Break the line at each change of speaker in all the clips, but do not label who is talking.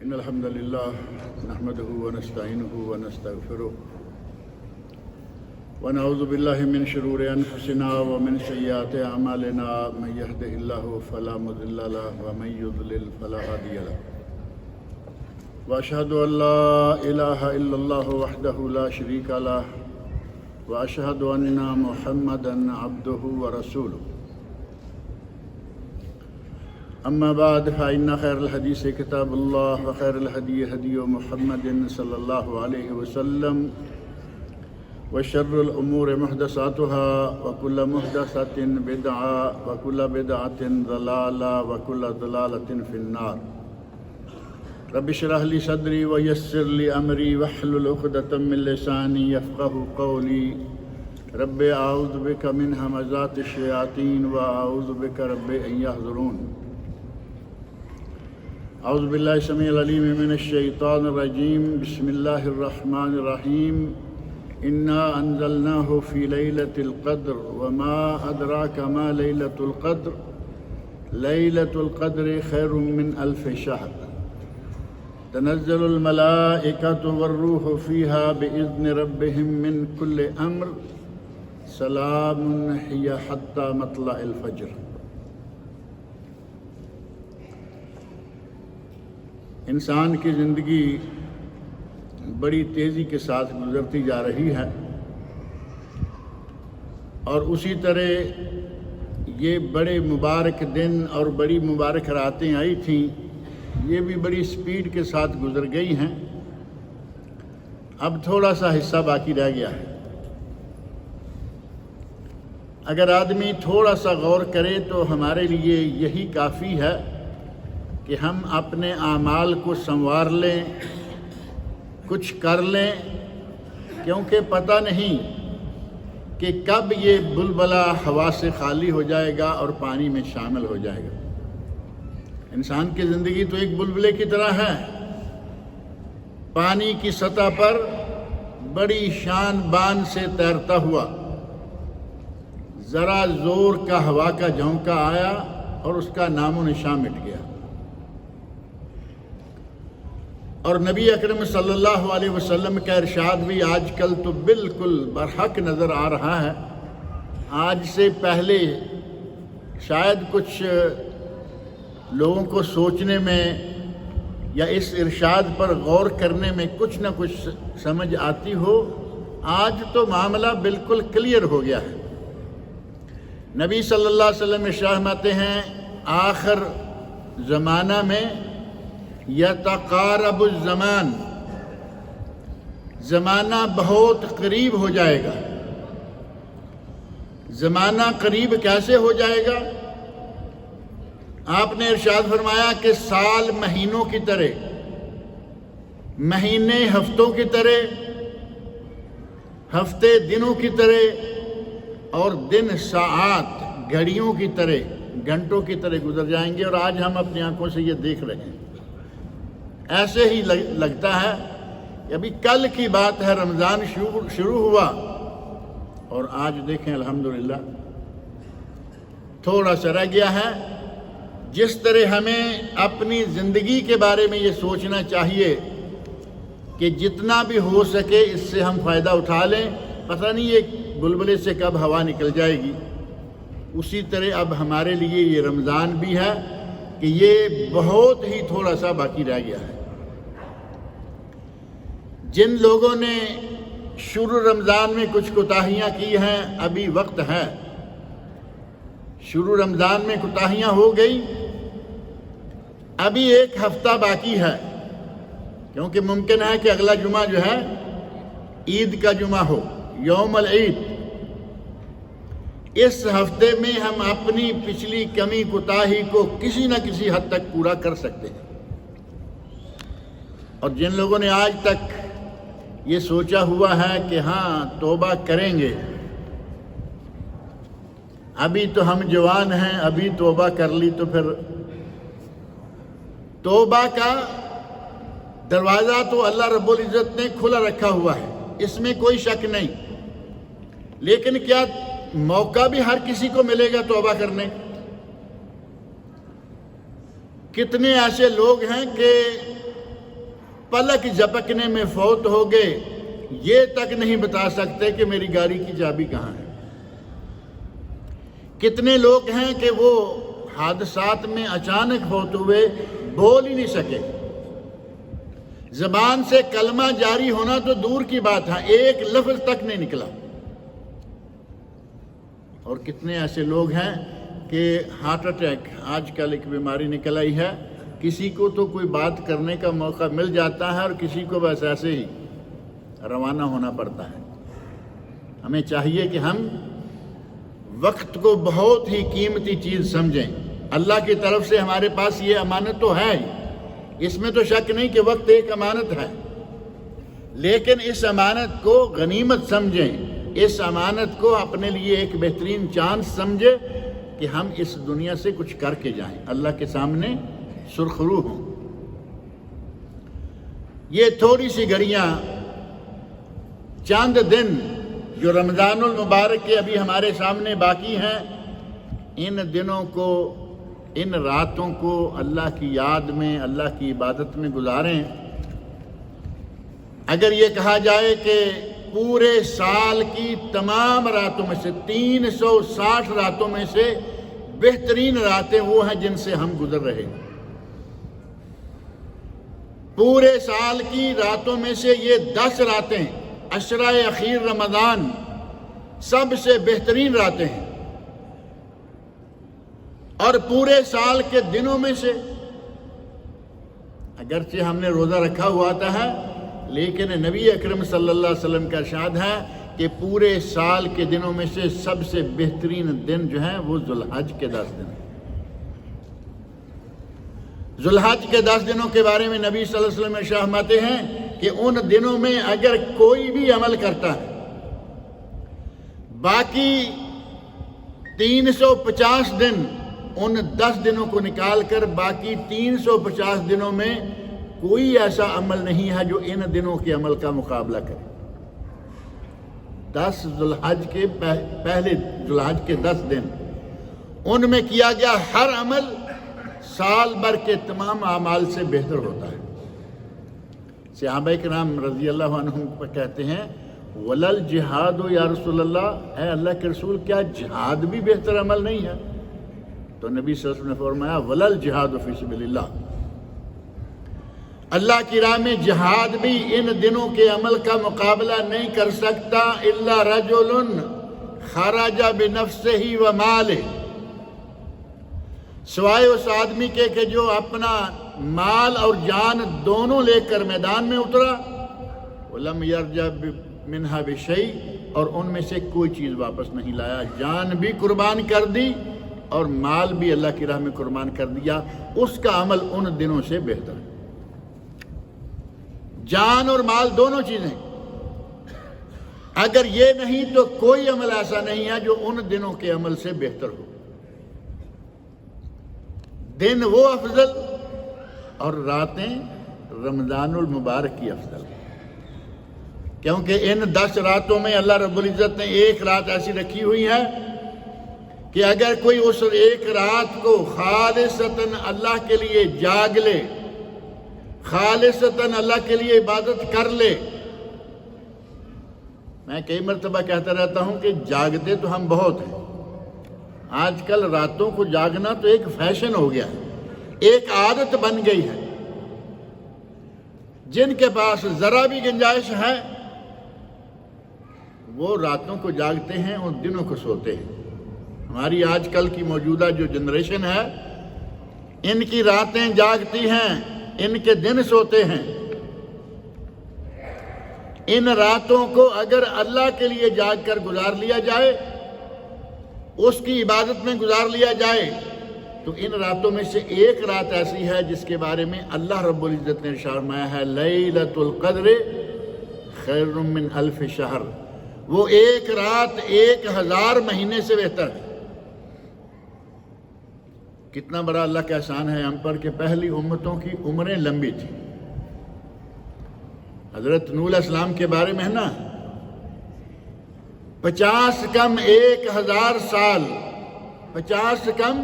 إن الحمد لله نحمده ونستعينه ونستغفره ونعوذ بالله من شرور أنفسنا ومن سيئات أعمالنا من يهده الله فلا مضل له ومن يضلل فلا هادي له وأشهد أن لا إله إلا الله وحده لا شريك له وأشهد أن محمدًا عبده ورسوله أما بعد فإن خير الحديث كتاب الله وخير الهدي هدي محمد صلى الله عليه وسلم وشر الأمور محدثاتها وكل محدثة بدعة وكل بدعة ضلالة وكل ضلالة في النار رب اشرح لي صدري ويسر لي أمري واحلل عقدة من لساني يفقهوا قولي رب أعوذ بك من همزات الشياطين وأعوذ بك رب أن يحضرون أعوذ بالله السميع العليم من الشيطان الرجيم بسم الله الرحمن الرحيم إنا أنزلناه في ليلة القدر وما أدراك ما ليلة القدر ليلة القدر خير من ألف شهر تنزل الملائكة والروح فيها بإذن ربهم من كل أمر سلام هي حتى مطلع الفجر انسان کی زندگی بڑی تیزی کے ساتھ گزرتی جا رہی ہے اور اسی طرح یہ بڑے مبارک دن اور بڑی مبارک راتیں آئی تھیں یہ بھی بڑی سپیڈ کے ساتھ گزر گئی ہیں اب تھوڑا سا حصہ باقی رہ گیا ہے اگر آدمی تھوڑا سا غور کرے تو ہمارے لیے یہی کافی ہے کہ ہم اپنے اعمال کو سنوار لیں کچھ کر لیں کیونکہ پتہ نہیں کہ کب یہ بلبلہ ہوا سے خالی ہو جائے گا اور پانی میں شامل ہو جائے گا انسان کی زندگی تو ایک بلبلے کی طرح ہے پانی کی سطح پر بڑی شان بان سے تیرتا ہوا ذرا زور کا ہوا کا جھونکا آیا اور اس کا نام و نشان مٹ گیا اور نبی اکرم صلی اللہ علیہ وسلم کا ارشاد بھی آج کل تو بالکل برحق نظر آ رہا ہے آج سے پہلے شاید کچھ لوگوں کو سوچنے میں یا اس ارشاد پر غور کرنے میں کچھ نہ کچھ سمجھ آتی ہو آج تو معاملہ بالکل کلیئر ہو گیا ہے نبی صلی اللہ علیہ وسلم ارشاد فرماتے ہیں آخر زمانہ میں یتقارب الزمان زمانہ بہت قریب ہو جائے گا زمانہ قریب کیسے ہو جائے گا آپ نے ارشاد فرمایا کہ سال مہینوں کی طرح مہینے ہفتوں کی طرح ہفتے دنوں کی طرح اور دن ساعات گھڑیوں کی طرح گھنٹوں کی طرح گزر جائیں گے اور آج ہم اپنی آنکھوں سے یہ دیکھ رہے ہیں ایسے ہی لگتا ہے کہ ابھی کل کی بات ہے رمضان شروع ہوا اور آج دیکھیں الحمدللہ تھوڑا سا رہ گیا ہے جس طرح ہمیں اپنی زندگی کے بارے میں یہ سوچنا چاہیے کہ جتنا بھی ہو سکے اس سے ہم فائدہ اٹھا لیں پتہ نہیں یہ بلبلے سے کب ہوا نکل جائے گی اسی طرح اب ہمارے لیے یہ رمضان بھی ہے کہ یہ بہت ہی تھوڑا سا باقی رہ گیا ہے جن لوگوں نے شروع رمضان میں کچھ کوتاہیاں کی ہیں ابھی وقت ہے شروع رمضان میں کوتاہیاں ہو گئی ابھی ایک ہفتہ باقی ہے کیونکہ ممکن ہے کہ اگلا جمعہ جو ہے عید کا جمعہ ہو یوم العید اس ہفتے میں ہم اپنی پچھلی کمی کوتاہی کو کسی نہ کسی حد تک پورا کر سکتے ہیں اور جن لوگوں نے آج تک یہ سوچا ہوا ہے کہ ہاں توبہ کریں گے ابھی تو ہم جوان ہیں ابھی توبہ کر لی تو پھر توبہ کا دروازہ تو اللہ رب العزت نے کھلا رکھا ہوا ہے اس میں کوئی شک نہیں لیکن کیا موقع بھی ہر کسی کو ملے گا توبہ کرنے کتنے ایسے لوگ ہیں کہ پلک جھپکنے میں فوت ہو گئے، یہ تک نہیں بتا سکتے کہ میری گاڑی کی چابی کہاں ہے۔ کتنے لوگ ہیں کہ وہ حادثات میں اچانک فوت ہوئے، بول ہی نہیں سکے، زبان سے کلمہ جاری ہونا تو دور کی بات ہے، ایک لفظ تک نہیں نکلا۔ اور کتنے ایسے لوگ ہیں کہ ہارٹ اٹیک آج کل ایک بیماری نکل آئی ہے، کسی کو تو کوئی بات کرنے کا موقع مل جاتا ہے اور کسی کو بس ایسے ہی روانہ ہونا پڑتا ہے۔ ہمیں چاہیے کہ ہم وقت کو بہت ہی قیمتی چیز سمجھیں۔ اللہ کی طرف سے ہمارے پاس یہ امانت تو ہے، اس میں تو شک نہیں کہ وقت ایک امانت ہے، لیکن اس امانت کو غنیمت سمجھیں، اس امانت کو اپنے لیے ایک بہترین چانس سمجھیں کہ ہم اس دنیا سے کچھ کر کے جائیں، اللہ کے سامنے سرخرو ہوں۔ یہ تھوڑی سی گھڑیاں، چاند دن جو رمضان المبارک کے ابھی ہمارے سامنے باقی ہیں، ان دنوں کو، ان راتوں کو اللہ کی یاد میں، اللہ کی عبادت میں گزاریں۔ اگر یہ کہا جائے کہ پورے سال کی تمام راتوں میں سے 360 راتوں میں سے بہترین راتیں وہ ہیں جن سے ہم گزر رہے ہیں، پورے سال کی راتوں میں سے یہ 10 راتیں عشرہ اخیر رمضان سب سے بہترین راتیں ہیں، اور پورے سال کے دنوں میں سے اگرچہ ہم نے روزہ رکھا ہوا ہے، لیکن نبی اکرم صلی اللہ علیہ وسلم کا ارشاد ہے کہ پورے سال کے دنوں میں سے سب سے بہترین دن جو ہیں وہ ذوالحج کے 10 دن ہیں۔ ذوالحج کے 10 دنوں کے بارے میں نبی صلی اللہ علیہ وسلم ارشاد فرماتے ہیں کہ ان دنوں میں اگر کوئی بھی عمل کرتا ہے، باقی 350 دن ان 10 دنوں کو نکال کر باقی 350 دنوں میں کوئی ایسا عمل نہیں ہے جو ان دنوں کے عمل کا مقابلہ کرے۔ 10 ذوالحج کے پہلے ذوالحج کے 10 دن ان میں کیا گیا ہر عمل سال بھر کے تمام اعمال سے بہتر ہوتا ہے۔ صحابہ کرام رضی اللہ عنہم کہتے ہیں وَلَلْ جِہَادُ یا رسول اللہ، اے اللہ کے رسول کیا جہاد بھی بہتر عمل نہیں ہے؟ تو نبی صلی اللہ علیہ وسلم نے فرمایا وَلَلْ جِہَادُ فِي سَبِيلِ اللَّهِ، اللہ کی راہ میں جہاد بھی ان دنوں کے عمل کا مقابلہ نہیں کر سکتا الا رجل خرج بنفسه وماله، سوائے اس آدمی کے کہ جو اپنا مال اور جان دونوں لے کر میدان میں اترا، ولم یرجع منہا بشیء، اور ان میں سے کوئی چیز واپس نہیں لایا، جان بھی قربان کر دی اور مال بھی اللہ کی راہ میں قربان کر دیا، اس کا عمل ان دنوں سے بہتر ہے۔ جان اور مال دونوں چیزیں، اگر یہ نہیں تو کوئی عمل ایسا نہیں ہے جو ان دنوں کے عمل سے بہتر ہو۔ دن وہ افضل اور راتیں رمضان المبارک کی افضل، کیونکہ ان 10 راتوں میں اللہ رب العزت نے ایک رات ایسی رکھی ہوئی ہے کہ اگر کوئی اس ایک رات کو خالصتاً اللہ کے لیے جاگ لے، خالصتاً اللہ کے لیے عبادت کر لے، میں کئی مرتبہ کہتا رہتا ہوں کہ جاگتے تو ہم بہت ہیں، آج کل راتوں کو جاگنا تو ایک فیشن ہو گیا ہے، ایک عادت بن گئی ہے۔ جن کے پاس ذرا بھی گنجائش ہے وہ راتوں کو جاگتے ہیں اور دنوں کو سوتے ہیں۔ ہماری آج کل کی موجودہ جو جنریشن ہے، ان کی راتیں جاگتی ہیں، ان کے دن سوتے ہیں۔ ان راتوں کو اگر اللہ کے لیے جاگ کر گزار لیا جائے، اس کی عبادت میں گزار لیا جائے، تو ان راتوں میں سے ایک رات ایسی ہے جس کے بارے میں اللہ رب العزت نے ارشاد فرمایا ہے لیلۃ القدر خیر من الف شہر، وہ ایک رات 1000 مہینے سے بہتر ہے۔ کتنا بڑا اللہ کا احسان ہے ہم پر کہ پہلی امتوں کی عمریں لمبی تھی۔ حضرت نوح علیہ السلام کے بارے میں ہے نا، 50 کم 1000 سال، 50 کم،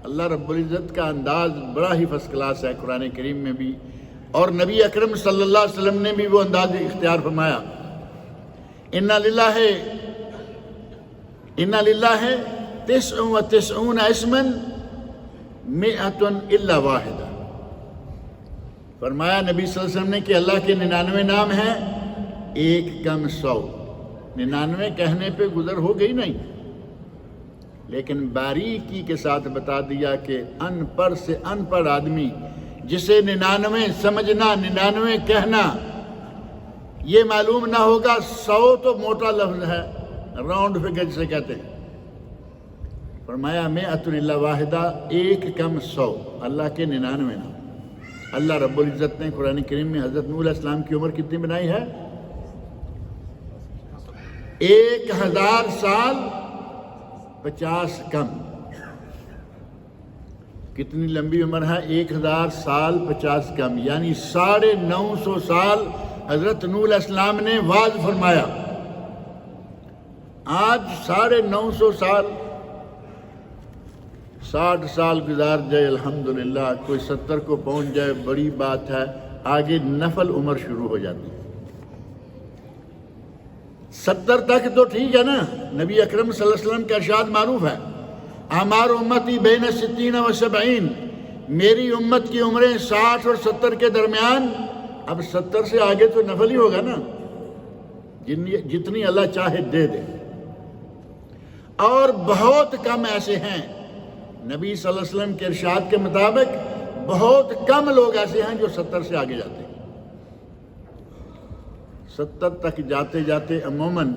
اللہ رب العزت کا انداز بڑا ہی فرسٹ کلاس ہے، قرآن کریم میں بھی اور نبی اکرم صلی اللہ علیہ وسلم نے بھی وہ انداز اختیار فرمایا، اِنَّ لِلَّهِ 99 اسمًا 100 إِلَّا واحدہ۔ فرمایا نبی صلی اللہ علیہ وسلم نے کہ اللہ کے 99 نام ہیں، ایک کم 100۔ 99 کہنے پہ گزر ہو گئی نہیں، لیکن باریکی کے ساتھ بتا دیا کہ ان پڑھ سے ان پڑھ آدمی جسے 99 سمجھنا، 99 کہنا یہ معلوم نہ ہوگا، 100 تو موٹا لفظ ہے، راؤنڈ فگر جسے کہتے ہیں۔ فرمایا 100 إِلَّا واحدہ، ایک کم 100، اللہ کے 99 نام۔ اللہ رب العزت نے قرآن کریم میں حضرت نوح علیہ السلام کی عمر کتنی بنائی ہے؟ 1000 سال 50 کم۔ کتنی لمبی عمر ہے؟ 1000 سال 50 کم، یعنی 950 سال حضرت نوح علیہ السلام نے وعظ فرمایا۔ آج 950 سال، 60 سال گزار جائے الحمدللہ، کوئی 70 کو پہنچ جائے بڑی بات ہے، آگے نفل عمر شروع ہو جاتی ہے۔ 70 تک تو ٹھیک ہے نا، نبی اکرم صلی اللہ علیہ وسلم کا ارشاد معروف ہے، اعمار امتی بین 60 و 70، میری امت کی عمریں 60 اور 70 کے درمیان۔ اب 70 سے آگے تو نفل ہی ہوگا نا، جتنی اللہ چاہے دے دے۔ اور بہت کم ایسے ہیں، نبی صلی اللہ علیہ وسلم کے ارشاد کے مطابق بہت کم لوگ ایسے ہیں جو 70 سے آگے جاتے ہیں۔ 70 تک جاتے جاتے عموماً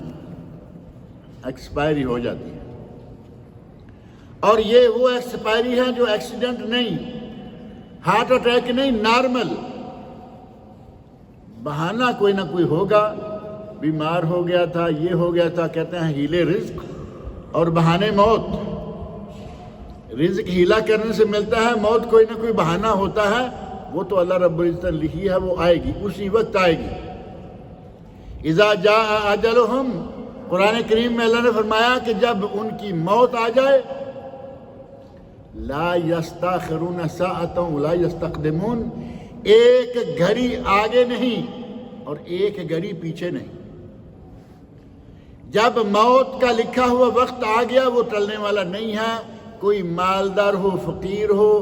ایکسپائری ہو جاتی ہے، اور یہ وہ ایکسپائری ہے جو ایکسیڈنٹ نہیں، ہارٹ اٹیک نہیں، نارمل بہانہ کوئی نہ کوئی ہوگا، بیمار ہو گیا تھا، یہ ہو گیا تھا، کہتے ہیں ہیلے رزق اور بہانے موت۔ رزق ہیلا کرنے سے ملتا ہے، موت کوئی نہ کوئی بہانہ ہوتا ہے، وہ تو اللہ رب العزت نے لکھی ہے، وہ آئے گی، اسی وقت آئے گی۔ اذا جاء اجلہم، قرآن کریم میں اللہ نے فرمایا کہ جب ان کی موت آ جائے، لا یستاخرون ساعۃ ولا یستقدمون، ایک گھڑی آگے نہیں اور ایک گھڑی پیچھے نہیں۔ جب موت کا لکھا ہوا وقت آ گیا، وہ ٹلنے والا نہیں ہے، کوئی مالدار ہو، فقیر ہو،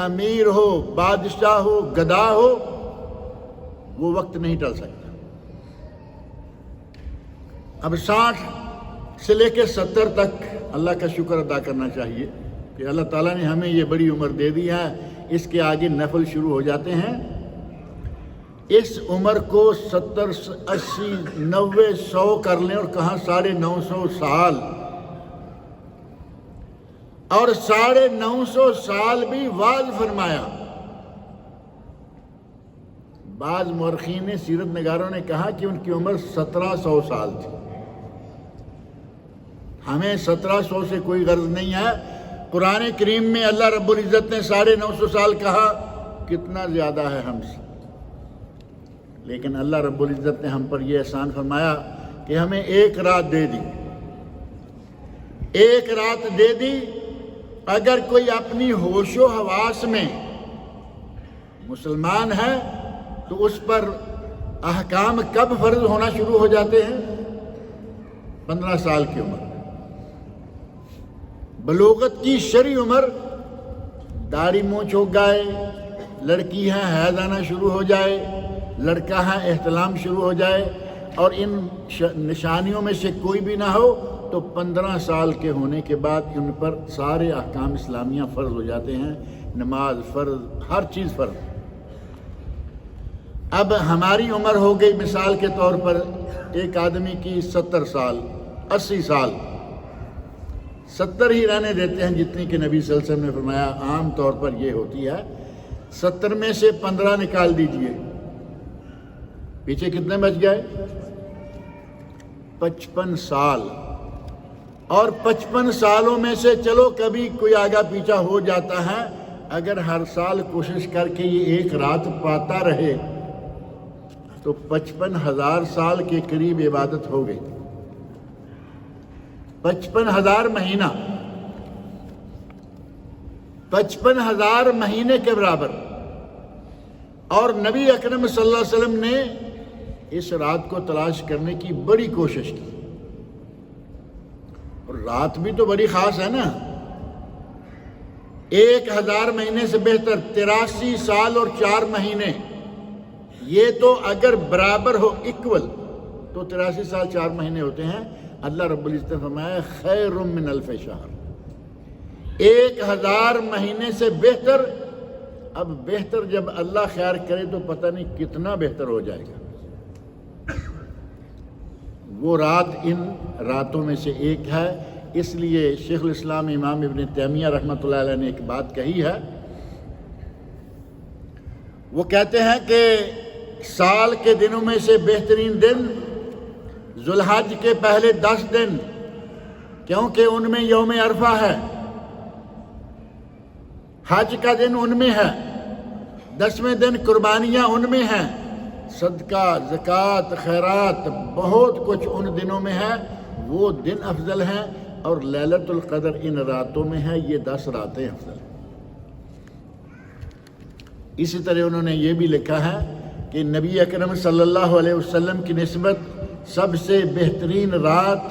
امیر ہو، بادشاہ ہو، گدا ہو، وہ وقت نہیں ٹل سکتا۔ اب 60 سے لے کے 70 تک اللہ کا شکر ادا کرنا چاہیے کہ اللہ تعالیٰ نے ہمیں یہ بڑی عمر دے دی ہے، اس کے آگے نفل شروع ہو جاتے ہیں۔ اس عمر کو 70 80 90 100 کر لیں اور کہاں 950 سال، اور 950 سال بھی وعظ فرمایا۔ بعض مورخین نے، سیرت نگاروں نے کہا کہ ان کی عمر 1700 سال تھی۔ ہمیں 1700 سے کوئی غرض نہیں ہے، قرآن کریم میں اللہ رب العزت نے 950 سال کہا، کتنا زیادہ ہے ہم سے، لیکن اللہ رب العزت نے ہم پر یہ احسان فرمایا کہ ہمیں ایک رات دے دی، ایک رات دے دی۔ اگر کوئی اپنی ہوش و حواس میں مسلمان ہے تو اس پر احکام کب فرض ہونا شروع ہو جاتے ہیں؟ 15 سال کی عمر، بلوغت کی شرعی عمر، داڑھی منہ ہو گائے، لڑکی ہے حیض آنا شروع ہو جائے، لڑکا ہے احتلام شروع ہو جائے، اور ان نشانیوں میں سے کوئی بھی نہ ہو تو 15 سال کے ہونے کے بعد ان پر سارے احکام اسلامیہ فرض ہو جاتے ہیں، نماز فرض، ہر چیز فرض۔ اب ہماری عمر ہو گئی مثال کے طور پر ایک آدمی کی 70 سال 80 سال، 70 ہی رہنے دیتے ہیں جتنی کہ نبی صلی اللہ علیہ وسلم نے فرمایا عام طور پر یہ ہوتی ہے۔ 70 میں سے 15 نکال دیجئے، پیچھے کتنے بچ گئے؟ 55 سال۔ اور 55 سالوں میں سے چلو کبھی کوئی آگا پیچھا ہو جاتا ہے، اگر ہر سال کوشش کر کے یہ ایک رات پاتا رہے تو 55,000 سال کے قریب عبادت ہو گئی۔ 55,000 مہینہ، 55,000 مہینے کے برابر۔ اور نبی اکرم صلی اللہ علیہ وسلم نے اس رات کو تلاش کرنے کی بڑی کوشش کی، اور رات بھی تو بڑی خاص ہے نا، 1000 مہینے سے بہتر 83 سال اور 4 مہینے، یہ تو اگر برابر ہو ایکول تو 83 سال 4 مہینے ہوتے ہیں۔ اللہ رب العزت نے فرمایا خیر من الف شہر، 1000 مہینے سے بہتر۔ اب بہتر جب اللہ خیر کرے تو پتہ نہیں کتنا بہتر ہو جائے گا۔ وہ رات ان راتوں میں سے ایک ہے، اس لیے شیخ الاسلام امام ابن تیمیہ رحمۃ اللہ علیہ نے ایک بات کہی ہے، وہ کہتے ہیں کہ سال کے دنوں میں سے بہترین دن ذوالحج کے پہلے 10 دن، کیونکہ ان میں یوم عرفہ ہے، حج کا دن ان میں ہے، 10ویں دن قربانیاں ان میں ہیں، صدقہ، زکوٰۃ، خیرات، بہت کچھ ان دنوں میں ہے، وہ دن افضل ہیں، اور لیلۃ القدر ان راتوں میں ہے، یہ 10 راتیں افضل ہیں۔ اسی طرح انہوں نے یہ بھی لکھا ہے کہ نبی اکرم صلی اللہ علیہ وسلم کی نسبت سب سے بہترین رات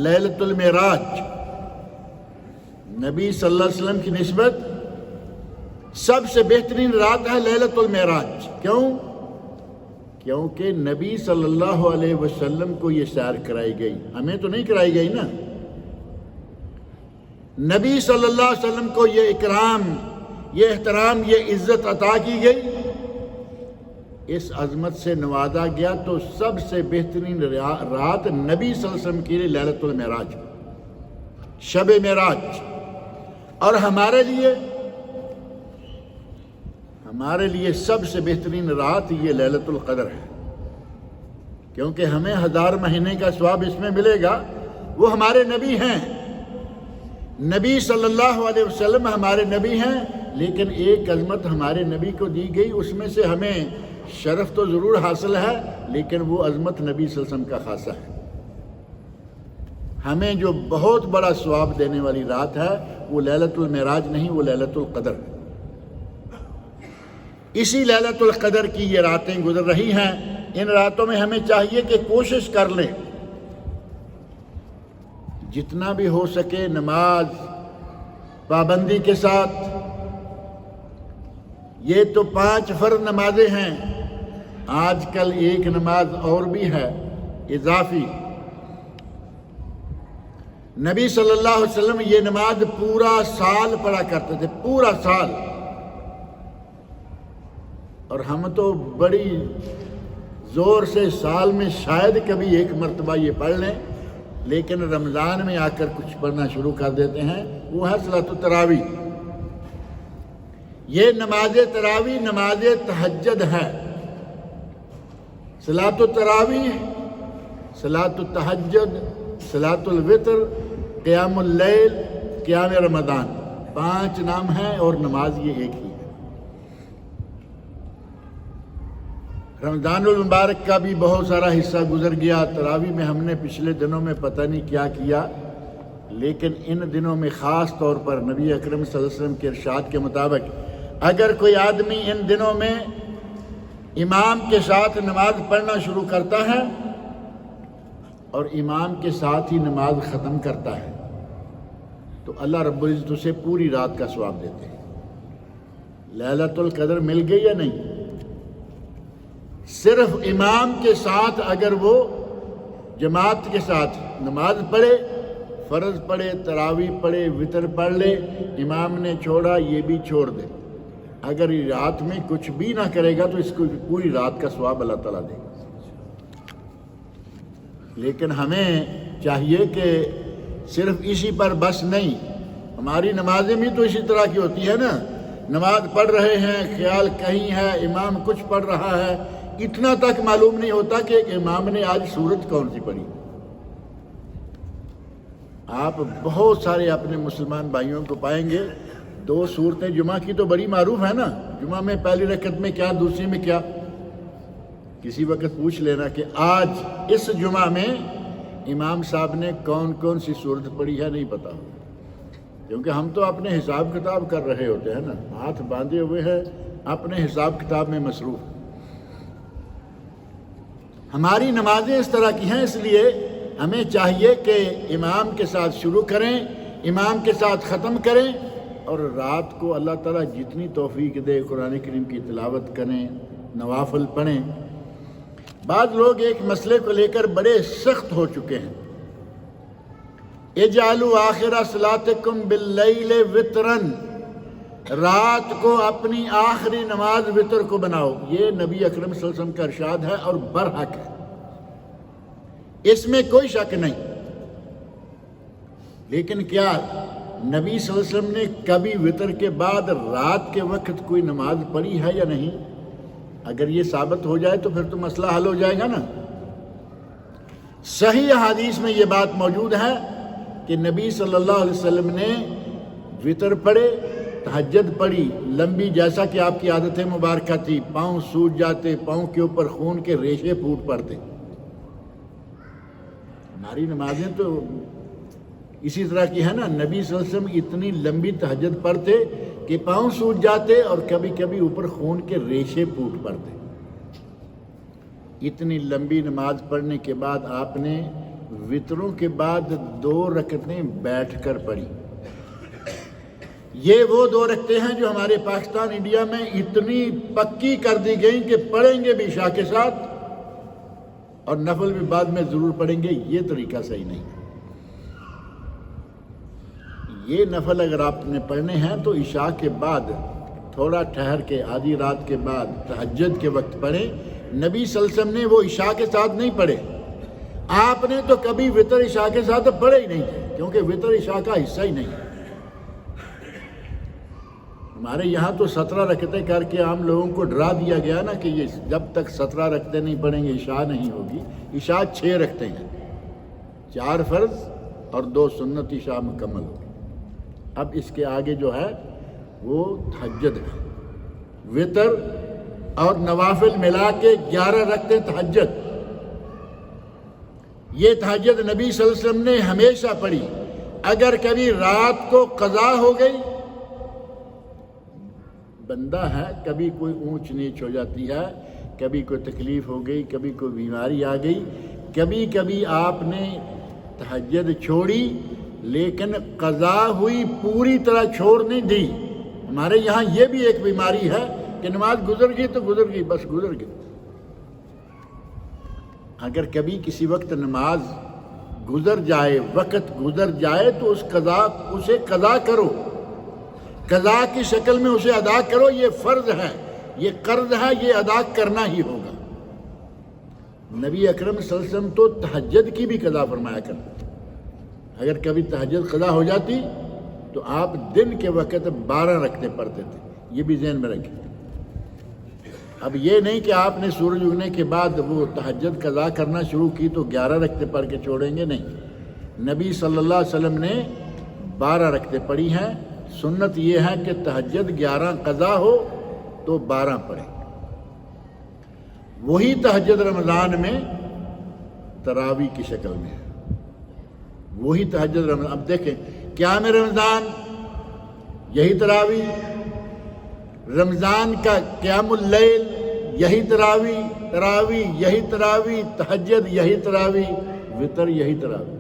لیلۃ المعراج، نبی صلی اللہ علیہ وسلم کی نسبت سب سے بہترین رات ہے لیلۃ المعراج۔ کیوں؟ کیونکہ نبی صلی اللہ علیہ وسلم کو یہ سیر کرائی گئی، ہمیں تو نہیں کرائی گئی نا، نبی صلی اللہ علیہ وسلم کو یہ اکرام، یہ احترام، یہ عزت عطا کی گئی، اس عظمت سے نوازا گیا، تو سب سے بہترین رات نبی صلی اللہ علیہ وسلم کے لیے لیلۃ المعراج، شب معراج۔ اور ہمارے لیے سب سے بہترین رات یہ لیلۃ القدر ہے، کیونکہ ہمیں 1000 مہینے کا ثواب اس میں ملے گا۔ وہ ہمارے نبی ہیں، نبی صلی اللہ علیہ وسلم ہمارے نبی ہیں، لیکن ایک عظمت ہمارے نبی کو دی گئی، اس میں سے ہمیں شرف تو ضرور حاصل ہے، لیکن وہ عظمت نبی صلی اللہ علیہ وسلم کا خاصہ ہے۔ ہمیں جو بہت بڑا ثواب دینے والی رات ہے وہ لیلۃ المعراج نہیں، وہ لیلۃ القدر ہے۔ اسی لیلۃ القدر کی یہ راتیں گزر رہی ہیں، ان راتوں میں ہمیں چاہیے کہ کوشش کر لیں، جتنا بھی ہو سکے نماز پابندی کے ساتھ۔ یہ تو 5 فرض نمازیں ہیں، آج کل ایک نماز اور بھی ہے اضافی۔ نبی صلی اللہ علیہ وسلم یہ نماز پورا سال پڑھا کرتے تھے، پورا سال، اور ہم تو بڑی زور سے سال میں شاید کبھی ایک مرتبہ یہ پڑھ لیں، لیکن رمضان میں آ کر کچھ پڑھنا شروع کر دیتے ہیں، وہ ہے صلاۃ التراویح۔ یہ نماز تراویح نماز تہجد ہے، صلاۃ التراویح، صلاۃ التہجد، صلاۃ الوتر، قیام اللیل، قیام رمضان، 5 نام ہیں اور نماز یہ ایک ہی ہے۔ رمضان المبارک کا بھی بہت سارا حصہ گزر گیا، تراویح میں ہم نے پچھلے دنوں میں پتہ نہیں کیا کیا، لیکن ان دنوں میں خاص طور پر نبی اکرم صلی اللہ علیہ وسلم کے ارشاد کے مطابق اگر کوئی آدمی ان دنوں میں امام کے ساتھ نماز پڑھنا شروع کرتا ہے اور امام کے ساتھ ہی نماز ختم کرتا ہے تو اللہ رب العزت اسے پوری رات کا ثواب دیتے ہیں۔ لیلۃ القدر مل گئی یا نہیں؟ صرف امام کے ساتھ اگر وہ جماعت کے ساتھ نماز پڑھے، فرض پڑھے، تراویح پڑھے، وتر پڑھ لے، امام نے چھوڑا یہ بھی چھوڑ دے، اگر رات میں کچھ بھی نہ کرے گا تو اس کو پوری رات کا ثواب اللہ تعالیٰ دے گا۔ لیکن ہمیں چاہیے کہ صرف اسی پر بس نہیں، ہماری نمازیں بھی تو اسی طرح کی ہوتی ہے نا، نماز پڑھ رہے ہیں، خیال کہیں ہے، امام کچھ پڑھ رہا ہے، اتنا تک معلوم نہیں ہوتا کہ امام نے آج سورت کون سی پڑھی۔ آپ بہت سارے اپنے مسلمان بھائیوں کو پائیں گے 2 صورتیں جمعہ کی تو بڑی معروف ہے نا، جمعہ میں پہلی رکعت میں کیا، دوسری میں کیا، کسی وقت پوچھ لینا کہ آج اس جمعہ میں امام صاحب نے کون کون سی صورت پڑھی ہے، نہیں پتا، کیونکہ ہم تو اپنے حساب کتاب کر رہے ہوتے ہیں نا، ہاتھ باندھے ہوئے ہیں، اپنے حساب کتاب میں مصروف۔ ہماری نمازیں اس طرح کی ہیں، اس لیے ہمیں چاہیے کہ امام کے ساتھ شروع کریں، امام کے ساتھ ختم کریں، اور رات کو اللہ تعالیٰ جتنی توفیق دے قرآن کریم کی تلاوت کریں، نوافل پڑھیں۔ بعض لوگ ایک مسئلے کو لے کر بڑے سخت ہو چکے ہیں، اجعلوا آخر صلاتکم باللیل وطرن، رات کو اپنی آخری نماز وطر کو بناؤ۔ یہ نبی اکرم صلی اللہ علیہ وسلم کا ارشاد ہے اور برحق ہے، اس میں کوئی شک نہیں۔ لیکن کیا نبی صلی اللہ علیہ وسلم نے کبھی وطر کے بعد رات کے وقت کوئی نماز پڑھی ہے یا نہیں؟ اگر یہ ثابت ہو جائے تو پھر تو مسئلہ حل ہو جائے گا نا۔ صحیح احادیث میں یہ بات موجود ہے کہ نبی صلی اللہ علیہ وسلم نے وطر پڑھے، تہجد پڑھی لمبی، جیسا کہ آپ کی عادت مبارکہ تھی، پاؤں سوج جاتے، پاؤں کے اوپر خون کے ریشے پھوٹ پڑتے۔ ہماری نمازیں تو اسی طرح کی ہے نا، نبی صلی اللہ علیہ وسلم اتنی لمبی تہجد پڑھتے کہ پاؤں سوج جاتے اور کبھی کبھی اوپر خون کے ریشے پھوٹ پڑتے۔ اتنی لمبی نماز پڑھنے کے بعد آپ نے وطروں کے بعد 2 رکعتیں بیٹھ کر پڑھی۔ یہ وہ 2 رکعتیں ہیں جو ہمارے پاکستان انڈیا میں اتنی پکی کر دی گئیں کہ پڑھیں گے بھی عشاء کے ساتھ اور نفل بھی بعد میں ضرور پڑھیں گے۔ یہ طریقہ صحیح نہیں ہے۔ یہ نفل اگر آپ نے پڑھنے ہیں تو عشاء کے بعد تھوڑا ٹھہر کے آدھی رات کے بعد تہجد کے وقت پڑھیں۔ نبی صلی اللہ علیہ وسلم نے وہ عشاء کے ساتھ نہیں پڑھے، آپ نے تو کبھی وطر عشاء کے ساتھ پڑھے ہی نہیں تھے، کیونکہ وطر عشاء کا حصہ ہی نہیں ہے۔ ہمارے یہاں تو 17 رکعتیں کر کے عام لوگوں کو ڈرا دیا گیا نا کہ یہ جب تک 17 رکعتیں نہیں پڑھیں گے عشاء نہیں ہوگی۔ عشاء 6 رکعتیں ہیں، 4 فرض اور 2 سنت عشاء مکمل ہوگی۔ اب اس کے آگے جو ہے وہ تہجد ہے، وطر اور نوافل ملا کے 11 رکعتیں تہجد۔ یہ تہجد نبی صلی اللہ علیہ وسلم نے ہمیشہ پڑھی۔ اگر کبھی رات کو قضا ہو گئی، بندہ ہے، کبھی کوئی اونچ نیچ ہو جاتی ہے، کبھی کوئی تکلیف ہو گئی، کبھی کوئی بیماری آ گئی، کبھی کبھی آپ نے تہجد چھوڑی لیکن قضا ہوئی، پوری طرح چھوڑ نہیں دی۔ ہمارے یہاں یہ بھی ایک بیماری ہے کہ نماز گزر گئی تو گزر گئی، بس گزر گئی۔ اگر کبھی کسی وقت نماز گزر جائے، وقت گزر جائے تو اسے قضا کرو، قضا کی شکل میں اسے ادا کرو۔ یہ فرض ہے، یہ قرض ہے، یہ ادا کرنا ہی ہوگا۔ نبی اکرم صلی اللہ علیہ وسلم تو تہجد کی بھی قضا فرمایا کرتے۔ اگر کبھی تہجد قضا ہو جاتی تو آپ دن کے وقت 12 رکعتیں پڑھتے تھے، یہ بھی ذہن میں رکھیں۔ اب یہ نہیں کہ آپ نے سورج اگنے کے بعد وہ تہجد قضا کرنا شروع کی تو 11 رکعتیں پڑھ کے چھوڑیں گے، نہیں۔ نبی صلی اللہ علیہ وسلم نے 12 رکعتیں پڑھی ہیں۔ سنت یہ ہے کہ تہجد 11 قضا ہو تو 12 پڑھیں۔ وہی تہجد رمضان میں تراویح کی شکل میں ہے، وہی تہجد رمضان۔ اب دیکھیں قیام رمضان یہی تراویح، رمضان کا قیام اللیل یہی تراویح یہی تراویح، تہجد یہی تراویح، وطر یہی تراویح۔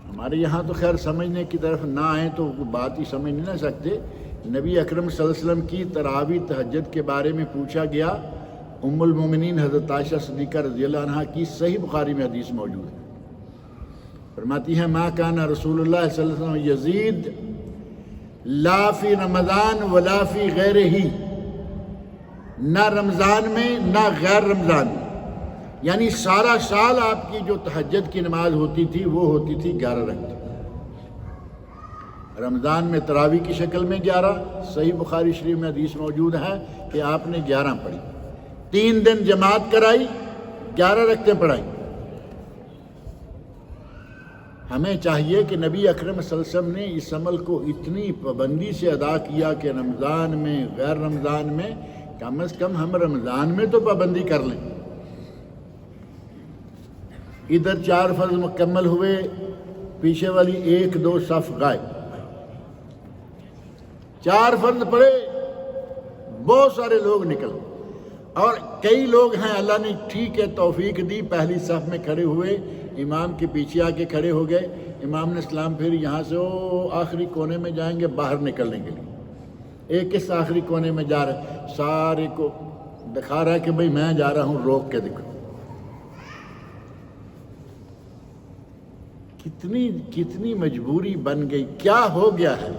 ہمارے یہاں تو خیر سمجھنے کی طرف نہ آئیں تو بات ہی سمجھ نہیں سکتے۔ نبی اکرم صلی اللہ علیہ وسلم کی تراویح تہجد کے بارے میں پوچھا گیا، ام المومنین حضرت عائشہ صدیقہ رضی اللہ عنہا کی صحیح بخاری میں حدیث موجود ہے، فرماتی ہیں ما کان رسول اللہ صلی اللہ علیہ وسلم یزید لا فی رمضان ولا فی غیرہ، نہ رمضان میں نہ غیر رمضان میں، یعنی سارا سال آپ کی جو تہجد کی نماز ہوتی تھی وہ ہوتی تھی 11 رکعتیں۔ رمضان میں تراویح کی شکل میں 11، صحیح بخاری شریف میں حدیث موجود ہے کہ آپ نے 11 پڑھی، 3 دن جماعت کرائی، 11 رکعتیں پڑھائی۔ ہمیں چاہیے کہ نبی اکرم صلی اللہ علیہ وسلم نے اس عمل کو اتنی پابندی سے ادا کیا کہ رمضان میں غیر رمضان میں کم از کم ہم رمضان میں تو پابندی کر لیں۔ ادھر 4 فرض مکمل ہوئے، پیچھے والی 1 2 صف غائب، 4 فرض پڑھے بہت سارے لوگ نکل گئے، اور کئی لوگ ہیں اللہ نے ٹھیک ہے توفیق دی، پہلی صف میں کھڑے ہوئے، امام کے پیچھے آ کے کھڑے ہو گئے، امام نے سلام پھر یہاں سے وہ آخری کونے میں جائیں گے باہر نکلنے کے لیے، ایک اس آخری کونے میں جا رہا ہے، سارے کو دکھا رہا ہے کہ بھئی میں جا رہا ہوں، روک کے دیکھو۔ کتنی مجبوری بن گئی، کیا ہو گیا ہے؟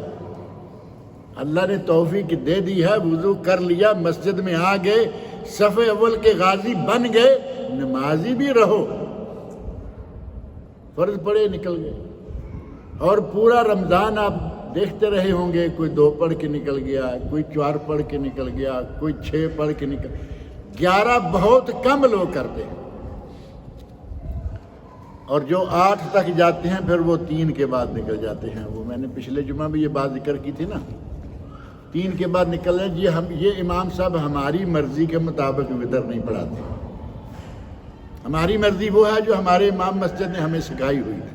اللہ نے توفیق دے دی ہے، وضو کر لیا، مسجد میں آ گئے، صف اول کے غازی بن گئے، نمازی بھی رہو، فرض پڑے نکل گئے، اور پورا رمضان آپ دیکھتے رہے ہوں گے، کوئی 2 پڑھ کے نکل گیا، کوئی 4 پڑھ کے نکل گیا، کوئی 6 پڑھ کے نکل، 11 بہت کم لوگ کرتے ہیں، اور جو 8 تک جاتے ہیں پھر وہ 3 کے بعد نکل جاتے ہیں۔ وہ میں نے پچھلے جمعہ بھی یہ بات ذکر کی تھی نا، 3 کے بعد نکل رہے ہیں، یہ امام صاحب ہماری مرضی کے مطابق وتر نہیں پڑھاتے، ہماری مرضی وہ ہے جو ہمارے امام مسجد نے ہمیں سکھائی ہوئی ہے،